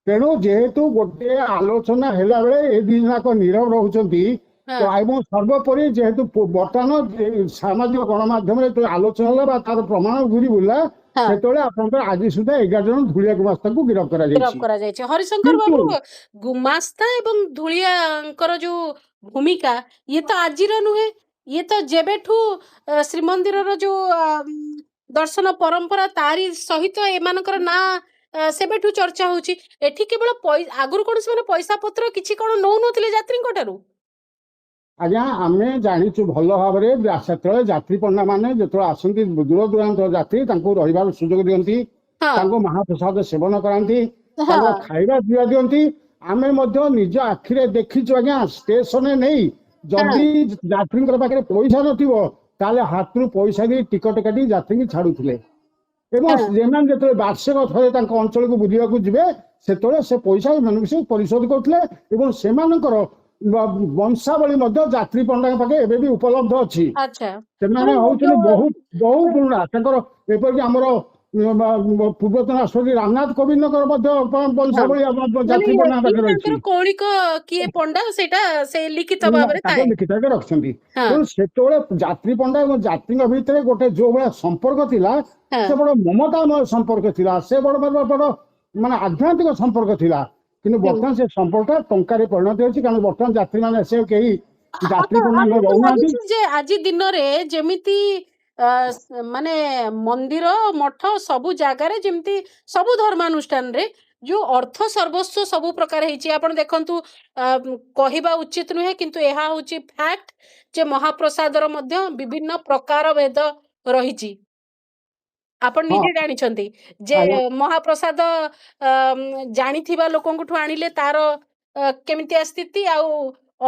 ତେଣୁ ଯେହେତୁ ଗୋଟେ ଆଲୋଚନା ହେଲା ବେଳେ ଏ ଦି ଜଣ ନୀରବ ରହୁଛନ୍ତି, ତ ହଁ, ଏବଂ ସର୍ବୋପରି ଯେହେତୁ ବର୍ତ୍ତମାନ ସାମାଜିକ ଗଣମାଧ୍ୟମରେ ଯେତେବେଳେ ଆଲୋଚନା ହେଲା ବା ତାର ପ୍ରମାଣ ଘୁରି ବୁଲିଲା, ହଁ, ସେତେବେଳେ ଆପଣଙ୍କର ଆଜି ସୁଦ୍ଧା 11 ଜଣ ଧୂଳିଆ ଗୁମାସ୍ତାଙ୍କୁ ଗିରଫ ଗିରଫ କରାଯାଇଛି। କରାଯାଇଛି। ହରିଶଙ୍କର କିନ୍ତୁ ବାବୁ, ଗୁମାସ୍ତା ଏବଂ ଧୂଳିଆଙ୍କର ଯୋଉ ଭୂମିକା, ଇଏ ତ ଆଜିର ନୁହେଁ। ଇଏ ତ ଯେବେଠୁ ଶ୍ରୀମନ୍ଦିରର ଯୋଉ ଦର୍ଶନ ପରମ୍ପରା, ତାରି ସହିତ ଏମାନଙ୍କର ନାଁ ସେବେଠୁ ଚର୍ଚ୍ଚା ହଉଛି। ଏଠି କେବଳ ଆଗରୁ କଣ ସେମାନେ ପଇସା ପତ୍ର କିଛି କଣ ନଉନଥିଲେ ଯାତ୍ରୀଙ୍କ ଠାରୁ? ଆଜ୍ଞା ଆମେ ଜାଣିଛୁ ଭଲ ଭାବରେ, ସେତେବେଳେ ଯାତ୍ରୀ ପଣ୍ଡା ମାନେ ଯେତେବେଳେ ଆସନ୍ତି ଦୂର ଦୂରାନ୍ତ ଯାତ୍ରୀ, ତାଙ୍କୁ ରହିବାର ସୁଯୋଗ ଦିଅନ୍ତି, ହଁ, ତାଙ୍କୁ ମହାପ୍ରସାଦ ସେବନ କରାନ୍ତି, ତାଙ୍କର ହଁ, ଖାଇବା ପିଇବା ଦିଅନ୍ତି। ଆମେ ମଧ୍ୟ ନିଜ ଆଖିରେ ଦେଖିଛୁ ଆଜ୍ଞା, ଷ୍ଟେସନରେ ନେଇ ହଁ, ଯଦି ଯାତ୍ରୀଙ୍କ ପାଖରେ ପଇସା ନଥିବ, ତାହେଲେ ହାତରୁ ପଇସା ଦେଇ ଟିକଟ କାଟି ଯାତ୍ରୀଙ୍କୁ ଛାଡୁଥିଲେ। ଏବଂ ହଁ। ସେମାନେ ଯେତେବେଳେ ବାର୍ଷିକ ଥରେ ତାଙ୍କ ଅଞ୍ଚଳକୁ ବୁଲିବାକୁ ଯିବେ, ସେତେବେଳେ ସେ ପଇସା ଏମାନଙ୍କୁ ସେ ପରିଶୋଧ କରୁଥିଲେ ଏବଂ ସେମାନଙ୍କର ବଂଶାବଳୀ ମଧ୍ୟ ଯାତ୍ରୀ ପଣ୍ଡାଙ୍କ ପାଖେ ଏବେ ବି ଉପଲବ୍ଧ ଅଛି। ଆଚ୍ଛା, ସେମାନେ ଯୋଉ ହଉଛନ୍ତି ଯୋଉ ବହୁ ପୁରୁଣା। ତାଙ୍କର ଏପରିକି ଆମର ପୂର୍ବତନ ରାଷ୍ଟ୍ରପତି ରାମନାଥ କୋବିନ୍ଦଙ୍କର ମଧ୍ୟ ହଁ, ବଂଶାବଳୀ ମାନେ ଯାତ୍ରୀ ପଣ୍ଡାଙ୍କ କିଏ ପାଖରେ ରହିଛି। ତାଙ୍କର କୌଳିକ, କିଏ ପଣ୍ଡା, ସେଇଟା ସେ ଲିଖିତ ଭାବରେ ତାକୁ ଥାଏ। ଲିଖିତ ରଖିଛନ୍ତି। ହଁ, ତେଣୁ ସେତେବେଳେ ଯାତ୍ରୀ ପଣ୍ଡା ଏବଂ ଯାତ୍ରୀଙ୍କ ଭିତରେ ଗୋଟେ ଯୋଉ ଭଳିଆ ସମ୍ପର୍କ ଥିଲା, ହଁ, ସେ ବଡ ମମତାମୟ ସମ୍ପର୍କ ଥିଲା, ସେ ବଡ ମାନେ ଆଧ୍ୟାତ୍ମିକ ସମ୍ପର୍କ ଥିଲା। କିନ୍ତୁ ହୁଁ। ବର୍ତ୍ତମାନ ସେ ସମ୍ପର୍କଟା ଟଙ୍କାରେ ପରିଣତ ହେଉଛି, କାରଣ ବର୍ତ୍ତମାନ ଯାତ୍ରୀମାନେ ସେ କେହି ଯାତ୍ରୀ ପଣ୍ଡା ଆମେ ତ ରହୁନାହାନ୍ତି। ଭାବୁଛୁ ଯେ ଆଜି ଦିନରେ ଯେମିତି ମାନେ ମନ୍ଦିର ମଠ ସବୁ ଜାଗାରେ, ଯେମିତି ସବୁ ଧର୍ମାନୁଷ୍ଠାନରେ ଯୋଉ ଅର୍ଥ ସର୍ବସ୍ୱ ସବୁ ପ୍ରକାର ହେଇଛି, ଆପଣ ଦେଖନ୍ତୁ, କହିବା ଉଚିତ ନୁହେଁ କିନ୍ତୁ ଏହା ହଉଛି ଫ୍ୟାକ୍ଟ ଯେ ମହାପ୍ରସାଦର ମଧ୍ୟ ବିଭିନ୍ନ ପ୍ରକାର ଭେଦ ରହିଛି। ଆପଣ ହଁ ନିଜେ ଜାଣିଛନ୍ତି ଯେ ଆଜ୍ଞା ମହାପ୍ରସାଦ ଜାଣିଥିବା ଲୋକଙ୍କଠୁ ଆଣିଲେ ତାର କେମିତିଆ ସ୍ଥିତି, ଆଉ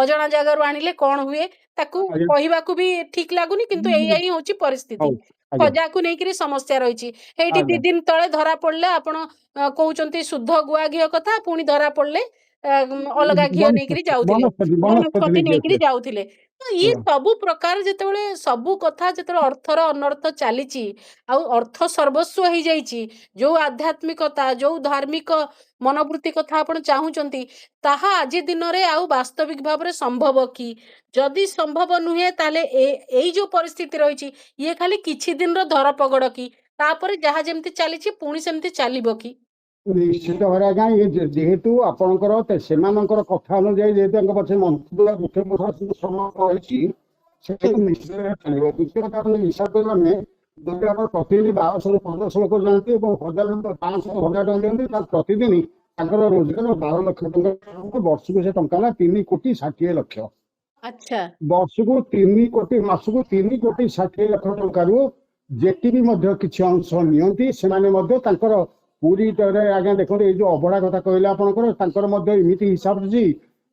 ଅଜଣା ଜାଗାରୁ ଆଣିଲେ କଣ ହୁଏ, ତାକୁ ଆଜ୍ଞା କହିବାକୁ ବି ଠିକ ଲାଗୁନି, କିନ୍ତୁ ଏଇଆ ହିଁ ହଉଛି ପରିସ୍ଥିତି। ହଉ ଆଜ୍ଞା ଖଜାକୁ ନେଇକିରି ସମସ୍ୟା ରହିଛି। ଏଇଠି ଦି ଆଜ୍ଞା ଦିନ ତଳେ ଧରା ପଡିଲେ, ଆପଣ କହୁଛନ୍ତି ଶୁଦ୍ଧ ଗୁଆ ଘିଅ କଥା, ପୁଣି ଧରା ପଡିଲେ ଅଲଗା ଘିଅ ନେଇକିରି ଯାଉଥିଲେ, ବନସ୍ପତି ବନସ୍ପତି ବନସ୍ପତି ନେଇକିରି ଦିଅନ୍ତି। ଯାଉଥିଲେ। ତ ଇଏ ସବୁ ପ୍ରକାର ଯେତେବେଳେ ସବୁ କଥା ଯେତେବେଳେ ଅର୍ଥର ଅନର୍ଥ ଚାଲିଛି, ଆଉ ଅର୍ଥ ସର୍ବସ୍ୱ ହେଇଯାଇଛି, ଯୋଉ ଆଧ୍ୟାତ୍ମିକତା ଯୋଉ ଧାର୍ମିକ ମନୋବୃତ୍ତି କଥା ଆପଣ ଚାହୁଁଛନ୍ତି, ତାହା ଆଜି ଦିନରେ ଆଉ ବାସ୍ତବିକ ଭାବରେ ସମ୍ଭବ କି? ଯଦି ସମ୍ଭବ ନୁହେଁ ତାହେଲେ ଏଇ ଯୋଉ ପରିସ୍ଥିତି ରହିଛି, ଇଏ ଖାଲି କିଛି ଦିନର ଧରପଗଡ କି? ତାପରେ ଯାହା ଯେମିତି ଚାଲିଛି ପୁଣି ସେମିତି ଚାଲିବ କି? ନିଶ୍ଚିତ ଭାବରେ ଆଜ୍ଞା, ଯେହେତୁ ଆପଣଙ୍କର ସେମାନଙ୍କର କଥା ଅନୁଯାୟୀ ଯେହେତୁ ତାଙ୍କ ପଛରେ ମନ୍ତ୍ରୀ ମୁଖ୍ୟ ପ୍ରଶାସନ ସମୟ ରହିଛି, ସେଟା ନିଶ୍ଚିତ ଭାବରେ ଚାଲିବ। ଦ୍ୱିତୀୟ କଥା ଆପଣ ହିସାବ କରିବା ଆମେ ଯଦି ଆମର ପ୍ରତିଦିନ 1200 ରୁ 1500 ଲୋକ ଯାଆନ୍ତି ଏବଂ 500 1000 ଟଙ୍କା ଦିଅନ୍ତି, ତାହେଲେ ପ୍ରତିଦିନ ତାଙ୍କର ରୋଜଗାର 12 ଲକ୍ଷ ଟଙ୍କା, ବର୍ଷକୁ ସେ ଟଙ୍କା ହେଲା 3,60,00,000। ଆଚ୍ଛା। ବର୍ଷକୁ 3 କୋଟି, ମାସକୁ 3,60,00,000 ଟଙ୍କାରୁ ଯେତିକି ମଧ୍ୟ କିଛି ଅଂଶ ନିଅନ୍ତି ସେମାନେ ମଧ୍ୟ ତାଙ୍କର ପୁରୀରେ ଆଜ୍ଞା ଦେଖନ୍ତୁ, ଏଇ ଯୋଉ ଅବଢା କଥା କହିଲେ ଆପଣଙ୍କର, ତାଙ୍କର ମଧ୍ୟ ଏମିତି ହିସାବ ଅଛି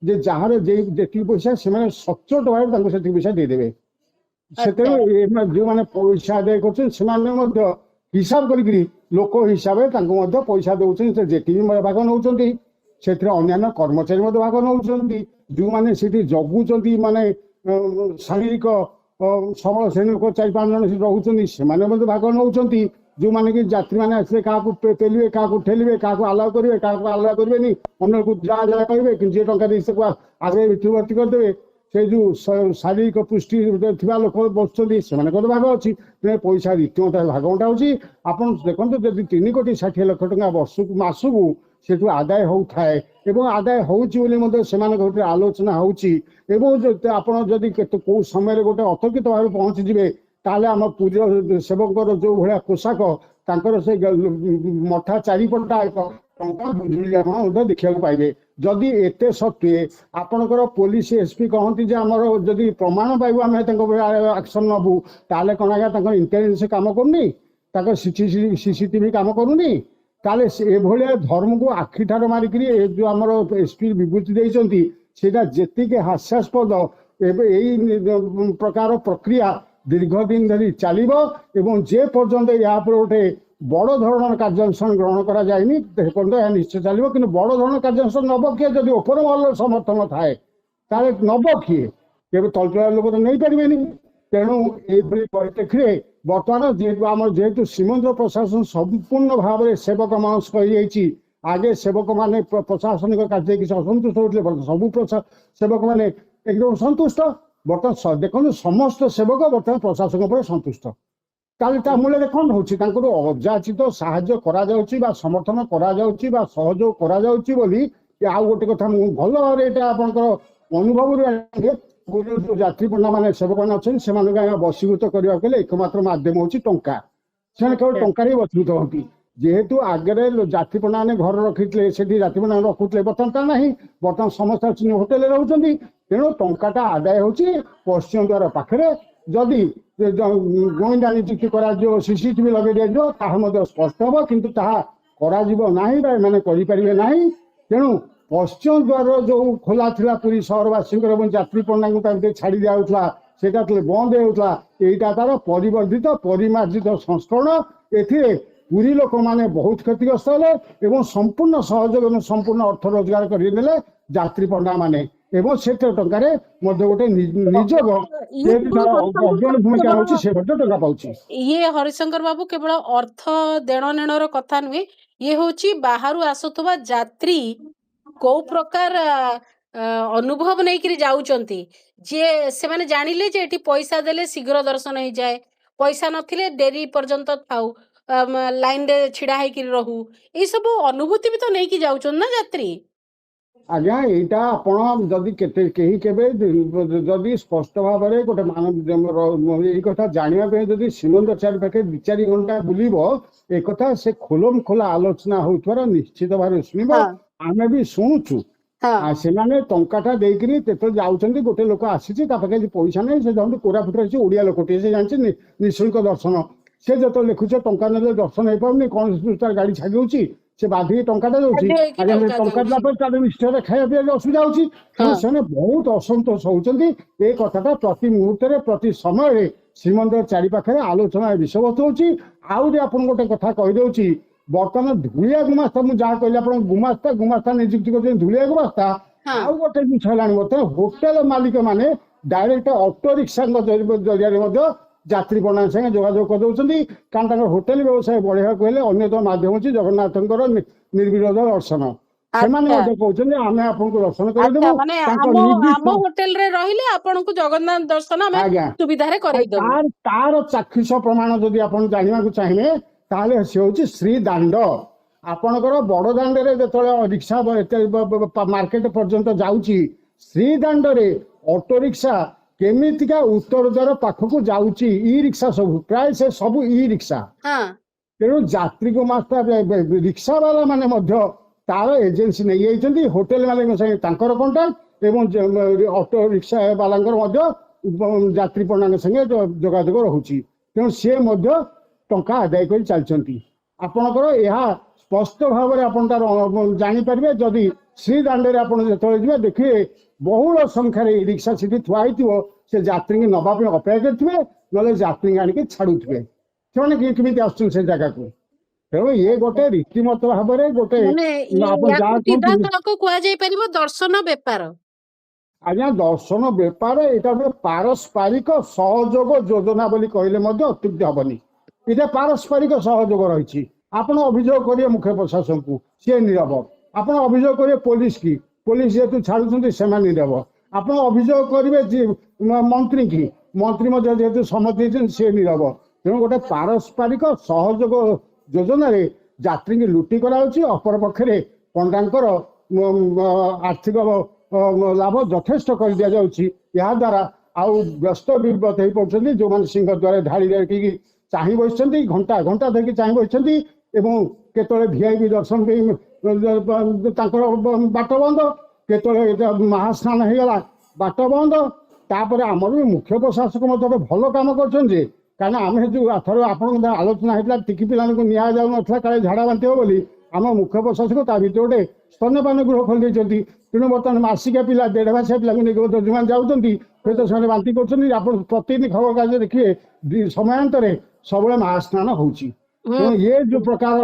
ଯେ ଯାହାର ଯେତିକି ପଇସା ସେମାନେ ସଚ୍ଚୋଟ ଭାବରେ ତାଙ୍କୁ ସେତିକି ପଇସା ଦେଇଦେବେ। ଆଚ୍ଛା। ସେତେବେଳେ ଯୋଉମାନେ ପଇସା ଆଦାୟ କରୁଛନ୍ତି ସେମାନେ ମଧ୍ୟ ହିସାବ କରିକିରି ଲୋକ ହିସାବରେ ତାଙ୍କୁ ମଧ୍ୟ ପଇସା ଦଉଛନ୍ତି। ଯେତିକି ଭାଗ ନେଉଛନ୍ତି ସେଥିରେ ଅନ୍ୟାନ୍ୟ କର୍ମଚାରୀ ମଧ୍ୟ ଭାଗ ନେଉଛନ୍ତି। ଯୋଉମାନେ ସେଠି ଜଗୁଛନ୍ତି, ମାନେ ଶାରୀରିକ ସବଳ ଶ୍ରେଣୀ ଲୋକ 4-5 ଜଣ ସେଠି ରହୁଛନ୍ତି, ସେମାନେ ମଧ୍ୟ ଭାଗ ନେଉଛନ୍ତି। ଯୋଉମାନେ କି ଯାତ୍ରୀମାନେ ଆସିଲେ କାହାକୁ ପେଲିବେ, କାହାକୁ ଠେଲିବେ, କାହାକୁ ଆଲାଉ କରିବେ, କାହାକୁ ଆଲାଉ କରିବେନି, ଅନ୍ୟକୁ ଯାହା ଯାହା କହିବେ, କିନ୍ତୁ ଯିଏ ଟଙ୍କା ଦେଇ ତାକୁ ଆଗରେ ଭିତରବର୍ତ୍ତୀ କରିଦେବେ। ସେ ଯୋଉ ଶାରୀରିକ ପୁଷ୍ଟି ଥିବା ଲୋକ ବସୁଛନ୍ତି ସେମାନଙ୍କର ଭାଗ ଅଛି। ପଇସା ରୀତିମତ ଭାଗ ବଣ୍ଟା ହଉଛି। ଆପଣ ଦେଖନ୍ତୁ, ଯଦି 3,60,00,000 ଟଙ୍କା ବର୍ଷକୁ ମାସକୁ ସେଠୁ ଆଦାୟ ହଉଥାଏ ଏବଂ ଆଦାୟ ହଉଛି ବୋଲି ମଧ୍ୟ ସେମାନଙ୍କ ଭିତରେ ଆଲୋଚନା ହଉଛି, ଏବଂ ଆପଣ ଯଦି କୋଉ ସମୟରେ ଗୋଟେ ଅତର୍କିତ ଭାବରେ ପହଞ୍ଚିଯିବେ, ତାହେଲେ ଆମ ପୁରୀର ସେବକଙ୍କର ଯୋଉ ଭଳିଆ ପୋଷାକ, ତାଙ୍କର ସେ ମଠା ଚାରିପଟା ଟଙ୍କା ବୁଝୁଳି ଆପଣ ମଧ୍ୟ ଦେଖିବାକୁ ପାଇବେ। ଯଦି ଏତେ ସତ୍ତ୍ୱେ ଆପଣଙ୍କର ପୋଲିସ ଏସପି କହନ୍ତି ଯେ ଆମର ଯଦି ପ୍ରମାଣ ପାଇବୁ ଆମେ ତାଙ୍କ ଆକ୍ସନ ନବୁ, ତାହେଲେ କଣ ଆଜ୍ଞା ତାଙ୍କର ଇଣ୍ଟେଲିଜେନ୍ସ କାମ କରୁନି? ତାଙ୍କର ସିସିଟିଭି କାମ କରୁନି? ତାହେଲେ ଏଭଳିଆ ଧର୍ମକୁ ଆଖିଠାର ମାରିକିରି ଏ ଯୋଉ ଆମର ଏସପି ବିବୃତ୍ତି ଦେଇଛନ୍ତି, ସେଇଟା ଯେତିକି ହାସ୍ୟାସ୍ପଦ। ଏବେ ଏଇ ପ୍ରକାର ପ୍ରକ୍ରିୟା ଦୀର୍ଘ ଦିନ ଧରି ଚାଲିବ ଏବଂ ଯେ ପର୍ଯ୍ୟନ୍ତ ଏହା ଉପରେ ଗୋଟେ ବଡ଼ ଧରଣର କାର୍ଯ୍ୟାନୁଷ୍ଠାନ ଗ୍ରହଣ କରାଯାଇନି ସେ ପର୍ଯ୍ୟନ୍ତ ଏହା ନିଶ୍ଚୟ ଚାଲିବ। କିନ୍ତୁ ବଡ଼ ଧରଣର କାର୍ଯ୍ୟାନୁଷ୍ଠାନ ନବ କିଏ? ଯଦି ଉପର ମହଲର ସମର୍ଥନ ଥାଏ ତାହେଲେ ନବ କିଏ? କେବେ ତଳତଳିଆ ଲୋକ ତ ନେଇପାରିବେନି। ତେଣୁ ଏଇଭଳି ପରିପ୍ରେକ୍ଷୀରେ ବର୍ତ୍ତମାନ ଯେହେତୁ ଶ୍ରୀମନ୍ଦିର ପ୍ରଶାସନ ସମ୍ପୂର୍ଣ୍ଣ ଭାବରେ ସେବକ ମାନସ ହେଇଯାଇଛି। ଆଗେ ସେବକ ମାନେ ପ୍ରଶାସନିକ କାର୍ଯ୍ୟରେ କିଛି ଅସନ୍ତୁଷ୍ଟ ହଉଥିଲେ, ସବୁ ସେବକ ମାନେ ଏକଦମ ସନ୍ତୁଷ୍ଟ। ବର୍ତ୍ତମାନ ଦେଖନ୍ତୁ, ସମସ୍ତ ସେବକ ବର୍ତ୍ତମାନ ପ୍ରଶାସନ ଉପରେ ସନ୍ତୁଷ୍ଟ। ତାହେଲେ ତା ମୂଳରେ କଣ ହଉଛି? ତାଙ୍କର ଅଯାଚିତ ସାହାଯ୍ୟ କରାଯାଉଛି ବା ସମର୍ଥନ କରାଯାଉଛି ବା ସହଯୋଗ କରାଯାଉଛି ବୋଲି ଆଉ ଗୋଟେ କଥା ମୁଁ ଭଲ ଭାବରେ ଏଇଟା ଆପଣଙ୍କର ଅନୁଭବରୁ ଯାତ୍ରୀପଣ୍ଡା ମାନେ ସେବକମାନେ ଅଛନ୍ତି ସେମାନଙ୍କୁ ଆଜ୍ଞା ବଶୀଭୂତ କରିବାକୁ ହେଲେ ଏକମାତ୍ର ମାଧ୍ୟମ ହଉଛି ଟଙ୍କା। ସେମାନେ କେବଳ ଆଚ୍ଛା। ଟଙ୍କାରେ ହିଁ ବଶୀଭୂତ ହୁଅନ୍ତି। ଯେହେତୁ ଆଗରେ ଯାତ୍ରୀପଣ୍ଡା ମାନେ ଘର ରଖିଥିଲେ, ସେଠି ଯାତ୍ରୀପଣ୍ଡା ରଖୁଥିଲେ, ବର୍ତ୍ତମାନ ତା ନାହିଁ। ବର୍ତ୍ତମାନ ସମସ୍ତେ ଅଛନ୍ତି ହୋଟେଲରେ ରହୁଛନ୍ତି। ତେଣୁ ଟଙ୍କାଟା ଆଦାୟ ହଉଛି ପଶ୍ଚିମ ଦ୍ୱାର ପାଖରେ। ଯଦି ଗୋଇନ୍ଦା ନିଯୁକ୍ତି କରାଯିବ, ସିସିଟିଭି ଲଗେଇ ଦିଆଯିବ, ତାହା ମଧ୍ୟ ସ୍ପଷ୍ଟ ହବ, କିନ୍ତୁ ତାହା କରାଯିବ ନାହିଁ ବା ଏମାନେ କରିପାରିବେ ନାହିଁ। ତେଣୁ ପଶ୍ଚିମ ଦ୍ୱାର ଯୋଉ ଖୋଲା ଥିଲା ପୁରୀ ସହରବାସୀଙ୍କର ଏବଂ ଯାତ୍ରୀ ପଣ୍ଡାଙ୍କୁ ତା ଭିତରେ ଛାଡ଼ି ଦିଆଯାଉଥିଲା, ସେଇଟା ବନ୍ଦ ହେଉଥିଲା। ଏଇଟା ତାର ପରିବର୍ଦ୍ଧିତ ପରିମାର୍ଜିତ ସଂସ୍କରଣ। ଏଥିରେ ପୁରୀ ଲୋକମାନେ ବହୁତ କ୍ଷତିଗ୍ରସ୍ତ ହେଲେ ଏବଂ ସମ୍ପୂର୍ଣ୍ଣ ସହଯୋଗ ଏବଂ ସମ୍ପୂର୍ଣ୍ଣ ଅର୍ଥ ରୋଜଗାର କରିନେଲେ ଯାତ୍ରୀ ପଣ୍ଡା ମାନେ, ଏବଂ ସେତେ ଟଙ୍କାରେ ମଧ୍ୟ ଗୋଟେ ନିଯୋଗ ଇଏ ଯେହେତୁ କେବଳ ତାର ହରିଶଙ୍କର ଅଗ୍ରଣୀ ବାବୁ ଭୂମିକା କେବଳ ନେଉଛି ସେ ମଧ୍ୟ ଟଙ୍କା ପାଉଛି। ଇଏ ହରିଶଙ୍କର ବାବୁ କେବଳ ଅର୍ଥ ଦେଣ ନେଣର କଥା ନୁହେଁ, ଇଏ ହଉଛି ବାହାରୁ ଆସୁଥିବା ଯାତ୍ରୀ କୋଉ ପ୍ରକାର ଅନୁଭବ ନେଇକିରି ଯାଉଛନ୍ତି। ଯିଏ ସେମାନେ ଜାଣିଲେ ଯେ ଏଠି ପଇସା ଦେଲେ ଶୀଘ୍ର ଦର୍ଶନ ହେଇଯାଏ, ପଇସା ନଥିଲେ ଡେରି ପର୍ଯ୍ୟନ୍ତ ଥାଉ, ଲାଇନରେ ଛିଡା ହେଇକିରି ରହୁ, ଏଇସବୁ ଅନୁଭୂତି ବି ତ ନେଇକି ଯାଉଛନ୍ତି ନା ଯାତ୍ରୀ। ଆଜ୍ଞା, ଏଇଟା ଆପଣ ଯଦି କେହି କେବେ ଯଦି ସ୍ପଷ୍ଟ ଭାବରେ ଗୋଟେ ଏଇ କଥା ଜାଣିବା ପାଇଁ ଯଦି ଶ୍ରୀମନ୍ଦିର ଚାରି ପାଖେ 2-4 ଘଣ୍ଟା ବୁଲିବ, ଏକଥା ସେ ଖୋଲମ ଖୋଲା ଆଲୋଚନା ହଉଥିବାର ନିଶ୍ଚିତ ଭାବରେ ଶୁଣିବ। ହଁ। ଆମେ ବି ଶୁଣୁଛୁ। ହଁ। ସେମାନେ ଟଙ୍କାଟା ଦେଇକିରି ଯେତେବେଳେ ଯାଉଛନ୍ତି, ଗୋଟେ ଲୋକ ଆସିଛି ତା ପାଖେ ପଇସା ନାହିଁ, ସେ ଯାଉଛନ୍ତି କୋରାପୁଟରେ ଅଛି ଓଡ଼ିଆ ଲୋକଟିଏ, ସେ ଜାଣିଛି ନିଃଶୁଳ୍କ ଦର୍ଶନ। ସେ ଯେତେବେଳେ ଲେଖୁছে ଟଙ୍କା ନେଲେ ଦର୍ଶନ ହେଇପାରୁନି, କୌଣସି ତାର ଗାଡ଼ି ଛାଡ଼ି ଦଉଛି, ସେ ବାଧିକି ଟଙ୍କାଟା ଦଉଛି। ବାଧ୍ୟ ହେଇକି ଆଜ୍ଞା, ଟଙ୍କା ଦେଲା ଦଉଛି। ପରେ ତାদের ନିଶ୍ଚୟ ଖାଇବା ପିଇବା ଅସୁବିଧା ହଉଛି। ତେଣୁ ହଁ। ସେମାନେ ବହୁତ ଅସନ୍ତୋଷ ହଉଛନ୍ତି। ଏ କଥାଟା ପ୍ରତି ମୁହୂର୍ତ୍ତରେ ପ୍ରତି ସମୟରେ ଶ୍ରୀମନ୍ଦିର ଚାରି ପାଖରେ ଆଲୋଚନା ବିଷୟବସ୍ତୁ ହଉଛି। ଆହୁରି ଆପଣଙ୍କୁ ଗୋଟେ କଥା କହିଦଉଛି ବର୍ତ୍ତମାନ ଧୂଳିଆ ଗୁମାସ୍ତା ମୁଁ ଯାହା କହିଲି ଆପଣ ଗୁମାସ୍ତା ନିଯୁକ୍ତି କରୁଛନ୍ତି ଧୂଳିଆ ଗୁମାସ୍ତା। ହଁ ଆଉ ଗୋଟେ ଜିନିଷ ହେଲାଣି ବର୍ତ୍ତମାନ ହୋଟେଲ ମାଲିକ ମାନେ ଡାଇରେକ୍ଟ ଅଟୋ ରିକ୍ସାଙ୍କ ଜରିଆରେ ମଧ୍ୟ ଯାତ୍ରୀ ପ୍ରଣାଳୀ ସାଙ୍ଗେ ଯୋଗାଯୋଗ କରିଦଉଛନ୍ତି। କାରଣ ତାଙ୍କର ହୋଟେଲ ବ୍ୟବସାୟ ବଢେଇବାକୁ ହେଲେ ଅନ୍ୟତମ ମାଧ୍ୟମ ହେଉଛି ଜଗନ୍ନାଥଙ୍କର ନିର୍ବିରୋଧ ଦର୍ଶନ। ସେମାନେ ଆଚ୍ଛା ମଧ୍ୟ କହୁଛନ୍ତି ଆମେ ଆପଣଙ୍କୁ ଦର୍ଶନ ଆଚ୍ଛା କରିଦେବୁ। ମାନେ ତାଙ୍କ ଆମ ନିର୍ଦ୍ଦିଷ୍ଟ ଆମ ହୋଟେଲରେ ରହିଲେ ଆପଣଙ୍କୁ ଜଗନ୍ନାଥ ଦର୍ଶନ ଆମେ ଆଜ୍ଞା ସୁବିଧାରେ କରେଇଦବୁ। ତାର ଚାକ୍ଷୁଷ ପ୍ରମାଣ ଯଦି ଆପଣ ଜାଣିବାକୁ ଚାହିଁବେ ତାହେଲେ ସେ ହେଉଛି ଶ୍ରୀ ଦାଣ୍ଡ। ଆପଣଙ୍କର ବଡ ଦାଣ୍ଡରେ ଯେତେବେଳେ ରିକ୍ସା ମାର୍କେଟ ପର୍ଯ୍ୟନ୍ତ ଯାଉଛି ଶ୍ରୀ ଦାଣ୍ଡରେ ଅଟୋ ରିକ୍ସା କେମିତିକା ଉତ୍ତର ଦ୍ୱାର ପାଖକୁ ଯାଉଛି ଇ ରିକ୍ସା ସବୁ ପ୍ରାୟ ସେ ସବୁ ଇ ରିକ୍ସା। ହଁ ତେଣୁ ଯାତ୍ରୀ ଗୁମାସ୍ତା ରିକ୍ସା ବାଲା ମାନେ ମଧ୍ୟ ତାର ଏଜେନ୍ସି ନେଇଯାଇଛନ୍ତି ହୋଟେଲ ମାନଙ୍କ ସାଙ୍ଗେ ତାଙ୍କର କଣ୍ଟାକ୍ଟ ଏବଂ ଅଟୋ ରିକ୍ସା ବାଲାଙ୍କର ମଧ୍ୟ ଯାତ୍ରୀ ପ୍ରଣାଳୀ ସାଙ୍ଗେ ଯୋଗାଯୋଗ ରହୁଛି। ତେଣୁ ସିଏ ମଧ୍ୟ ଟଙ୍କା ଆଦାୟ କରି ଚାଲିଛନ୍ତି। ଆପଣଙ୍କର ଏହା ସ୍ପଷ୍ଟ ଭାବରେ ଆପଣ ତାର ଜାଣିପାରିବେ ଯଦି ଶ୍ରୀ ଦାଣ୍ଡରେ ଆପଣ ଯେତେବେଳେ ଯିବେ ଦେଖିବେ ବହୁଳ ସଂଖ୍ୟାରେ ଇ ରିକ୍ସା ସେଠି ଥୁଆ ହେଇଥିବ। ସେ ଯାତ୍ରୀଙ୍କୁ ନବା ପାଇଁ ଅପେକ୍ଷା କରିଥିବେ ନହେଲେ ଯାତ୍ରୀଙ୍କୁ ଆଣିକି ଛାଡୁଥିବେ। ସେମାନେ କେମିତି ଆସୁଛନ୍ତି ସେ ଜାଗାକୁ। ତେଣୁ ଇଏ ଗୋଟେ ରୀତିମତ ଭାବରେ ଗୋଟେ ମାନେ ଆପଣ ଯାହା ୟାକୁ କୁହନ୍ତୁ ସିଧାସଳଖ କୁହାଯାଇ ପାରିବ ଦର୍ଶନ ବେପାର। ଆଜ୍ଞା ଦର୍ଶନ ବେପାର ଏଇଟା ଗୋଟେ ପାରସ୍ପରିକ ସହଯୋଗ ଯୋଜନା ବୋଲି କହିଲେ ମଧ୍ୟ ଅତ୍ୟୁକ୍ତି ହବନି। ଏଇଟା ପାରସ୍ପରିକ ସହଯୋଗ ରହିଛି। ଆପଣ ଅଭିଯୋଗ କରିବେ ମୁଖ୍ୟ ପ୍ରଶାସନକୁ ସିଏ ନିରବ। ଆପଣ ଅଭିଯୋଗ କରିବେ ପୋଲିସ କି ପୋଲିସ ଯେହେତୁ ଛାଡୁଛନ୍ତି ସେମାନେ ନିରବ। ଆପଣ ଅଭିଯୋଗ କରିବେ ମନ୍ତ୍ରୀ କି ମନ୍ତ୍ରୀ ମଧ୍ୟ ଯେହେତୁ ସମ୍ମତି ଦେଇଛନ୍ତି ସିଏ ନିରବ। ତେଣୁ ଗୋଟେ ପାରସ୍ପରିକ ସହଯୋଗ ଯୋଜନାରେ ଯାତ୍ରୀଙ୍କୁ ଲୁଟି କରାଯାଉଛି ଅପରପକ୍ଷରେ ପଣ୍ଡାଙ୍କର ଆର୍ଥିକ ଲାଭ ଯଥେଷ୍ଟ କରି ଦିଆଯାଉଛି। ଏହା ଦ୍ୱାରା ଆଉ ବ୍ୟସ୍ତ ବିବ୍ରତ ହେଇ ପଡୁଛନ୍ତି ଯୋଉମାନେ ସିଂହ ଦ୍ୱାରରେ ଧାଡି ଦେଖିକି ଚାହିଁ ବସିଛନ୍ତି ଘଣ୍ଟା ଘଣ୍ଟା ଧରିକି ଚାହିଁ ବସିଛନ୍ତି ଏବଂ କେତେବେଳେ ଭିଆଇପି ଦର୍ଶନ ପାଇଁ ତାଙ୍କର ବାଟ ବନ୍ଦ କେତେବେଳେ ମହାସ୍ନାନ ହେଇଗଲା ବାଟ ବନ୍ଦ। ତାପରେ ଆମର ବି ମୁଖ୍ୟ ପ୍ରଶାସକ ମଧ୍ୟ ଗୋଟେ ଭଲ କାମ କରୁଛନ୍ତି ଯେ କାରଣ ଆମେ ଯୋଉ ଥର ଆପଣଙ୍କ ଆଲୋଚନା ହେଇଥିଲା ଟିକି ପିଲାଙ୍କୁ ନିଆଯାଉନଥିଲା କାଳେ ଝାଡା ବାନ୍ତି ହେବ ବୋଲି ଆମ ମୁଖ୍ୟ ପ୍ରଶାସକ ତା ଭିତରେ ଗୋଟେ ସ୍ତନ୍ୟପାନ ଗୃହ ଖୋଲି ଦେଇଛନ୍ତି। ତେଣୁ ବର୍ତ୍ତମାନ ମାସିକା ପିଲା 1.5 ମାସିଆ ପିଲାଙ୍କୁ ନେଇକି ଯୋଉମାନେ ଯାଉଛନ୍ତି ହୁଏତ ସେମାନେ ବାନ୍ତି କରୁଛନ୍ତି। ଆପଣ ପ୍ରତିଦିନ ଖବର କାଗଜ ଦେଖିବେ ସମୟାନ୍ତରେ ସବୁବେଳେ ମହାସ୍ନାନ ହଉଛି। ହୁଁ ତେଣୁ ଇଏ ଯୋଉ ପ୍ରକାର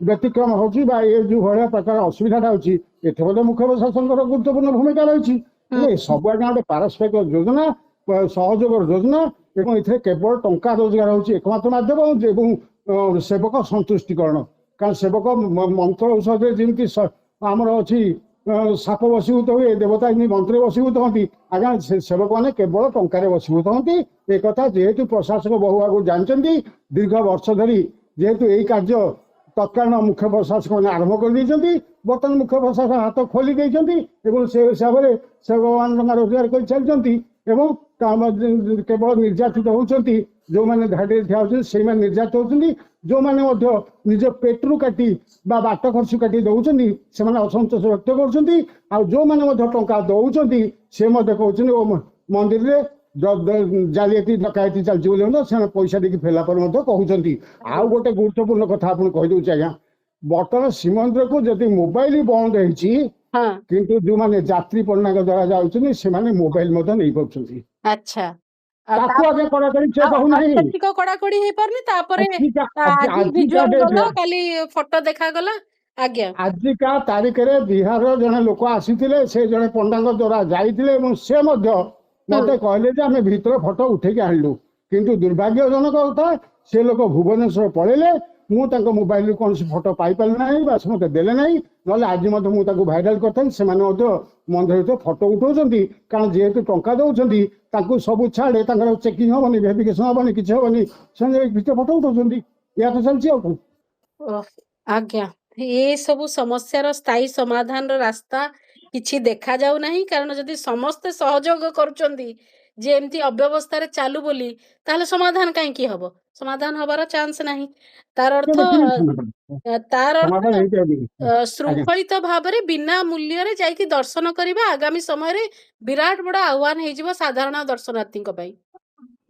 ବ୍ୟତିକ୍ରମ ହଉଛି ବା ଏ ଯୋଉ ଭଳିଆ ପ୍ରକାର ଅସୁବିଧାଟା ହଉଛି ଏଥିରେ ମଧ୍ୟ ମୁଖ୍ୟ ପ୍ରଶାସନଙ୍କର ଗୁରୁତ୍ୱପୂର୍ଣ୍ଣ ଭୂମିକା ରହିଛି। ହୁଁ ତେଣୁ ସବୁଆଡେ ଗୋଟେ ପାରସ୍ପରିକ ଯୋଜନା ସହଯୋଗର ଯୋଜନା ଏବଂ ଏଥିରେ କେବଳ ଟଙ୍କା ରୋଜଗାର ହଉଛି ଏକମାତ୍ର ମାଧ୍ୟମ ଏବଂ ସେବକ ସନ୍ତୁଷ୍ଟିକରଣ। କାରଣ ସେବକ ମନ୍ତ୍ର ଔଷଧରେ ଯେମିତି ଆମର ଅଛି ସାପ ବଶୀଭୂତ ହୁଏ ଦେବତା ଯେମିତି ମନ୍ତ୍ରରେ ବଶୀଭୂତ ହୁଅନ୍ତି ଆଜ୍ଞା ସେବକ ମାନେ କେବଳ ଟଙ୍କାରେ ବଶୀଭୂତ ହୁଅନ୍ତି। ଏ କଥା ଯେହେତୁ ପ୍ରଶାସକ ବହୁ ଆଗରୁ ଜାଣିଛନ୍ତି ଦୀର୍ଘ ବର୍ଷ ଧରି ଯେହେତୁ ଏଇ କାର୍ଯ୍ୟ ତତ୍କାଳୀନ ମୁଖ୍ୟ ପ୍ରଶାସକ ମାନେ ଆରମ୍ଭ କରିଦେଇଛନ୍ତି ବର୍ତ୍ତମାନ ମୁଖ୍ୟ ପ୍ରଶାସକ ହାତ ଖୋଲି ଦେଇଛନ୍ତି ଏବଂ ସେ ହିସାବରେ ସେବକମାନେ ଟଙ୍କା ରୋଜଗାର କରି ଚାଲିଛନ୍ତି ଏବଂ କେବଳ ନିର୍ଯାତିତ ହଉଛନ୍ତି ଯୋଉମାନେ ଧାଡ଼ିରେ ଠିଆ ହଉଛନ୍ତି ସେଇମାନେ ନିର୍ଯାତିତ ହଉଛନ୍ତି। ଯୋଉମାନେ ମଧ୍ୟ ନିଜ ପେଟରୁ କାଟି ବା ବାଟ ଖର୍ଚ୍ଚ କାଟି ଦଉଛନ୍ତି ସେମାନେ ଅସନ୍ତୋଷ ବ୍ୟକ୍ତ କରୁଛନ୍ତି। ଆଉ ଯୋଉମାନେ ମଧ୍ୟ ଟଙ୍କା ଦଉଛନ୍ତି ସେ ମଧ୍ୟ କହୁଛନ୍ତି ଓ ମନ୍ଦିରରେ ଜାଲିଆତି ଡକାୟତି ଚାଲିଛି ବୋଲି ମଧ୍ୟ ସେମାନେ ପଇସା ଦେଇକି ଫେରିଲା ପରେ ମଧ୍ୟ କହୁଛନ୍ତି। ଆଉ ଗୋଟେ ଗୁରୁତ୍ୱପୂର୍ଣ୍ଣ କଥା ଆପଣଙ୍କୁ କହିଦଉଛି ଆଜ୍ଞା ବର୍ତ୍ତମାନ ଶ୍ରୀମନ୍ଦିରକୁ ଯଦି ମୋବାଇଲ ବନ୍ଦ ହେଇଛି ହଁ କିନ୍ତୁ ଯୋଉମାନେ ଯାତ୍ରୀ ପଣ୍ଡାଙ୍କ ଦ୍ଵାରା ଯାଉଛନ୍ତି ସେମାନେ ମୋବାଇଲ ମଧ୍ୟ ନେଇପାରୁଛନ୍ତି। ଆଚ୍ଛା ତାକୁ ଆଗେ କଡ଼ାକଡ଼ି ସେ ଆଉ କହୁନାହିଁ। ସେତିକ କଡାକଡି ହେଇପାରୁନି ତାପରେ ଆଜି ଆଜିକା ଭିଜୁଆଲ ଡେଟ୍ରେ ଗଲା କାଲି ଫଟୋ ଦେଖାଗଲା। ଆଜ୍ଞା ଆଜିକା ତାରିଖରେ ବିହାରର ଜଣେ ଲୋକ ଆସିଥିଲେ ସେ ଜଣେ ପଣ୍ଡାଙ୍କ ଦ୍ଵାରା ଯାଇଥିଲେ ଏବଂ ସେ ମଧ୍ୟ ହୁଁ ମତେ କହିଲେ ଯେ ଆମେ ଭିତର ଫଟୋ ଉଠେଇକି ଆଣିଲୁ କିନ୍ତୁ ଦୁର୍ଭାଗ୍ୟଜନକ କଥା ସେ ଲୋକ ଭୁବନେଶ୍ୱର ପଳେଇଲେ। ମୁଁ ତାଙ୍କ ମୋବାଇଲରୁ କୌଣସି ଫଟୋ ପାଇପାରିଲି ନାହିଁ ବା ସେ ମତେ ଦେଲେ ନାହିଁ ନହେଲେ ଆଜି ମଧ୍ୟ ମୁଁ ତାଙ୍କୁ ଭାଇରାଲ କରିଥାନ୍ତି। ସେମାନେ ମଧ୍ୟ ମନ୍ଦିର ଭିତରେ ଫଟୋ ଉଠଉଛନ୍ତି କାରଣ ଯେହେତୁ ଟଙ୍କା ଦଉଛନ୍ତି ତାଙ୍କୁ ସବୁ ଛାଡେ ତାଙ୍କର ଚେକିଂ ହବନି ଭେରିଫିକେସନ ହବନି କିଛି ହବନି ସେମାନେ ଭିତରେ ଫଟୋ ଉଠଉଛନ୍ତି। ଏହା ତ ଚାଲିଛି ଆଉ କଣ। ଓଃ, ଆଜ୍ଞା ଏ ସବୁ ସମସ୍ୟାର ସ୍ଥାୟୀ ସମାଧାନର ରାସ୍ତା କିଛି ଦେଖାଯାଉ ନାହିଁ କାରଣ ଯଦି ସମସ୍ତେ ସହଯୋଗ କରୁଛନ୍ତି ଯେ ଏମିତି ଅବ୍ୟବସ୍ଥାରେ ଚାଲୁ ବୋଲି ତାହେଲେ ସମାଧାନ କାହିଁକି ହବ? ସମାଧାନ ହବାର ଚାନ୍ସ ନାହିଁ। ତାର ଅର୍ଥ କେମିତି ସମାଧାନ ତାର ସମାଧାନ ଅର୍ଥ ହେଇପାରିବନି। ଆଜ୍ଞା ଶୃଙ୍ଖଳିତ ଭାବରେ ବିନା ମୂଲ୍ୟରେ ଯାଇକି ଦର୍ଶନ କରିବା ଆଗାମୀ ସମୟରେ ବିରାଟ ବଡ ଆହ୍ୱାନ ହେଇଯିବ ସାଧାରଣ ଦର୍ଶନାର୍ଥୀଙ୍କ ପାଇଁ।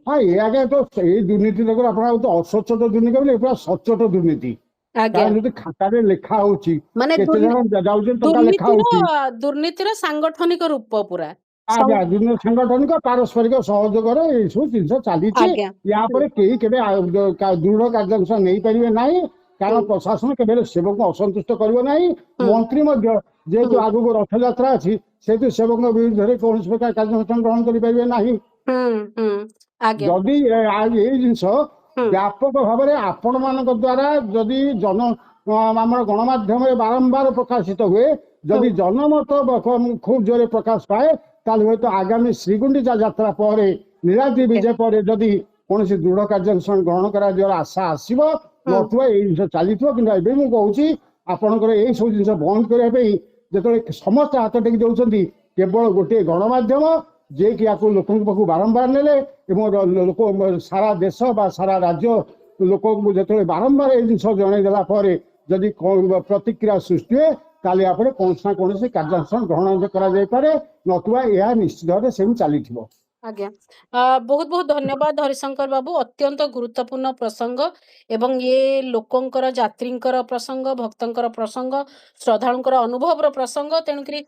ହଁ ଏ ଆଜ୍ଞା ତ ଏଇ ଦୁର୍ନୀତି ଦେଖ ଆପଣ ତ ଅସଚ୍ଚୋଟ ଦୁର୍ନୀତି କହିଲେ ପୁରା ସଚ୍ଚୋଟ ଦୁର୍ନୀତି। ଆଜ୍ଞା କାରଣ ଯଦି ଖାତାରେ ଲେଖା ହଉଛି ମାନେ କେତେ ଜଣ ଯାଉଛନ୍ତି ଟଙ୍କା ଲେଖା ଦୁର୍ନୀତିର ହଉଛି। ଦୁର୍ନୀତିର ସାଙ୍ଗଠନିକ ରୂପ ପୁରା। ଆଜ୍ଞା ସଂ- ବିଭିନ୍ନ ସାଙ୍ଗଠନିକ ପାରସ୍ପରିକ ସହଯୋଗରେ ଏଇ ସବୁ ଜିନିଷ ଚାଲିଛି। ଆଜ୍ଞା ୟା ପରେ କେହି କେବେ ଦୃଢ କାର୍ଯ୍ୟାନୁଷ୍ଠାନ ନେଇପାରିବେ ନାହିଁ କାରଣ ହୁଁ ପ୍ରଶାସନ କେବେ ହେଲେ ସେବକଙ୍କୁ ଅସନ୍ତୁଷ୍ଟ କରିବ ନାହିଁ। ହୁଁ ମନ୍ତ୍ରୀ ମଧ୍ୟ ଯେହେତୁ ହୁଁ ଆଗକୁ ରଥଯାତ୍ରା ଅଛି ସେହେତୁ ସେବକଙ୍କ ବିରୁଦ୍ଧରେ କୌଣସି ପ୍ରକାର କାର୍ଯ୍ୟାନୁଷ୍ଠାନ ଗ୍ରହଣ କରିପାରିବେ ନାହିଁ। ହୁଁ ଆଜ୍ଞା ଯଦି ଏଇ ଜିନିଷ ହୁଁ ବ୍ୟାପକ ଭାବରେ ଆପଣ ମାନଙ୍କ ଦ୍ଵାରା ଯଦି ଆମର ଗଣମାଧ୍ୟମରେ ବାରମ୍ବାର ପ୍ରକାଶିତ ହୁଏ, ହୁଁ ଯଦି ଜନମତ ଖୁବ ଜୋରେ ପ୍ରକାଶ ପାଏ, ତାହେଲେ ହୁଏତ ଆଗାମୀ ଶ୍ରୀଗୁଣ୍ଡିଚା ଯାତ୍ରା ପରେ ନୀଳାଦ୍ରି ଓକେ ବିଜେ ପରେ ଯଦି କୌଣସି ଦୃଢ କାର୍ଯ୍ୟାନୁଷ୍ଠାନ ଗ୍ରହଣ କରାଯିବାର ଆଶା ଆସିବ, ହୁଁ ନଥିବା ଏଇ ଜିନିଷ ଚାଲିଥିବ। କିନ୍ତୁ ଏବେ ମୁଁ କହୁଛି ଆପଣଙ୍କର ଏଇ ସବୁ ଜିନିଷ ବନ୍ଦ କରିବା ପାଇଁ ଯେତେବେଳେ ସମସ୍ତେ ହାତ ଟେକି ଦଉଛନ୍ତି, କେବଳ ଗୋଟିଏ ଗଣମାଧ୍ୟମ ଯିଏକି ୟାକୁ ଲୋକଙ୍କ ପାଖକୁ ବାରମ୍ବାର ନେଲେ ଏବଂ ଲୋକ ସାରା ଦେଶ ବା ସାରା ରାଜ୍ୟ ଲୋକଙ୍କୁ ଯେତେବେଳେ ବାରମ୍ବାର ଏଇ ଜିନିଷ ଜଣେଇଦେଲା ପରେ ଯଦି ପ୍ରତିକ୍ରିୟା ସୃଷ୍ଟି ହୁଏ, ତାହେଲେ ଏହାପରେ କୌଣସି ନା କୌଣସି କାର୍ଯ୍ୟାନୁଷ୍ଠାନ ଗ୍ରହଣ କରାଯାଇପାରେ, ନଥିବା ଏହା ନିଶ୍ଚିତ ଭାବେ ସେମିତି ଚାଲିଥିବ। ଆଜ୍ଞା ବହୁତ ବହୁତ ଧନ୍ୟବାଦ ହରିଶଙ୍କର ବାବୁ, ଅତ୍ୟନ୍ତ ଗୁରୁତ୍ୱପୂର୍ଣ୍ଣ ପ୍ରସଙ୍ଗ ଏବଂ ଇଏ ଲୋକଙ୍କର ଯାତ୍ରୀଙ୍କର ପ୍ରସଙ୍ଗ, ଭକ୍ତଙ୍କର ପ୍ରସଙ୍ଗ, ଶ୍ରଦ୍ଧାଳୁଙ୍କର ଅନୁଭବର ପ୍ରସଙ୍ଗ। ତେଣୁକରି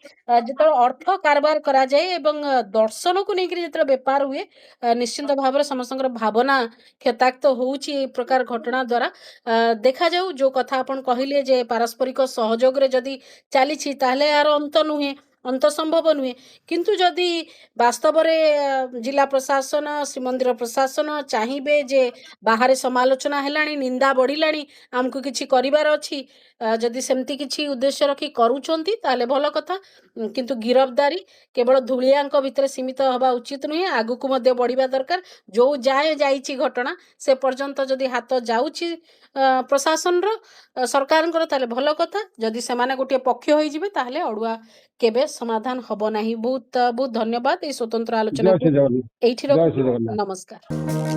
ଯେତେବେଳେ ଅର୍ଥ କାରବାର କରାଯାଏ ଏବଂ ଦର୍ଶନକୁ ନେଇକରି ଯେତେବେଳେ ବେପାର ହୁଏ, ନିଶ୍ଚିନ୍ତ ଭାବରେ ସମସ୍ତଙ୍କର ଭାବନା କ୍ଷତାକ୍ତ ହେଉଛି ଏ ପ୍ରକାର ଘଟଣା ଦ୍ୱାରା। ଦେଖାଯାଉ, ଯେଉଁ କଥା ଆପଣ କହିଲେ ଯେ ପାରସ୍ପରିକ ସହଯୋଗରେ ଯଦି ଚାଲିଛି ତାହେଲେ ଏହାର ଅନ୍ତ ନୁହେଁ, ଅନ୍ତ ସମ୍ଭବ ନୁହେଁ। କିନ୍ତୁ ଯଦି ବାସ୍ତବରେ ଜିଲ୍ଲା ପ୍ରଶାସନ, ଶ୍ରୀମନ୍ଦିର ପ୍ରଶାସନ ଚାହିଁବେ ଯେ ବାହାରେ ସମାଲୋଚନା ହେଲାଣି, ନିନ୍ଦା ବଢ଼ିଲାଣି, ଆମକୁ କିଛି କରିବାର ଅଛି, ଯଦି ସେମିତି କିଛି ଉଦ୍ଦେଶ୍ୟ ରଖି କରୁଛନ୍ତି ତାହେଲେ ଭଲ କଥା। କିନ୍ତୁ ଗିରଫଦାରୀ କେବଳ ଧୂଳିଆଙ୍କ ଭିତରେ ସୀମିତ ହେବା ଉଚିତ ନୁହେଁ, ଆଗକୁ ମଧ୍ୟ ବଢ଼ିବା ଦରକାର। ଯେଉଁ ଯାଏ ଯାଇଛି ଘଟଣା, ସେ ପର୍ଯ୍ୟନ୍ତ ଯଦି ହାତ ଯାଉଛି ପ୍ରଶାସନର, ସରକାରଙ୍କର, ତାହେଲେ ଭଲ କଥା। ଯଦି ସେମାନେ ଗୋଟିଏ ପକ୍ଷ ହୋଇଯିବେ ତାହେଲେ ଅଡ଼ୁଆ କେବେ ସମାଧାନ ହେବ ନାହିଁ। ବହୁତ ବହୁତ ଧନ୍ୟବାଦ। এই ସ୍ୱତନ୍ତ୍ର ଜୟ ଆଲୋଚନାକୁ ଶ୍ରୀ ଜଗନ୍ନାଥ। এইଠି ଜୟ ରଖୁଛୁ। ଶ୍ରୀ ଜଗନ୍ନାଥ। ନମସ୍କାର।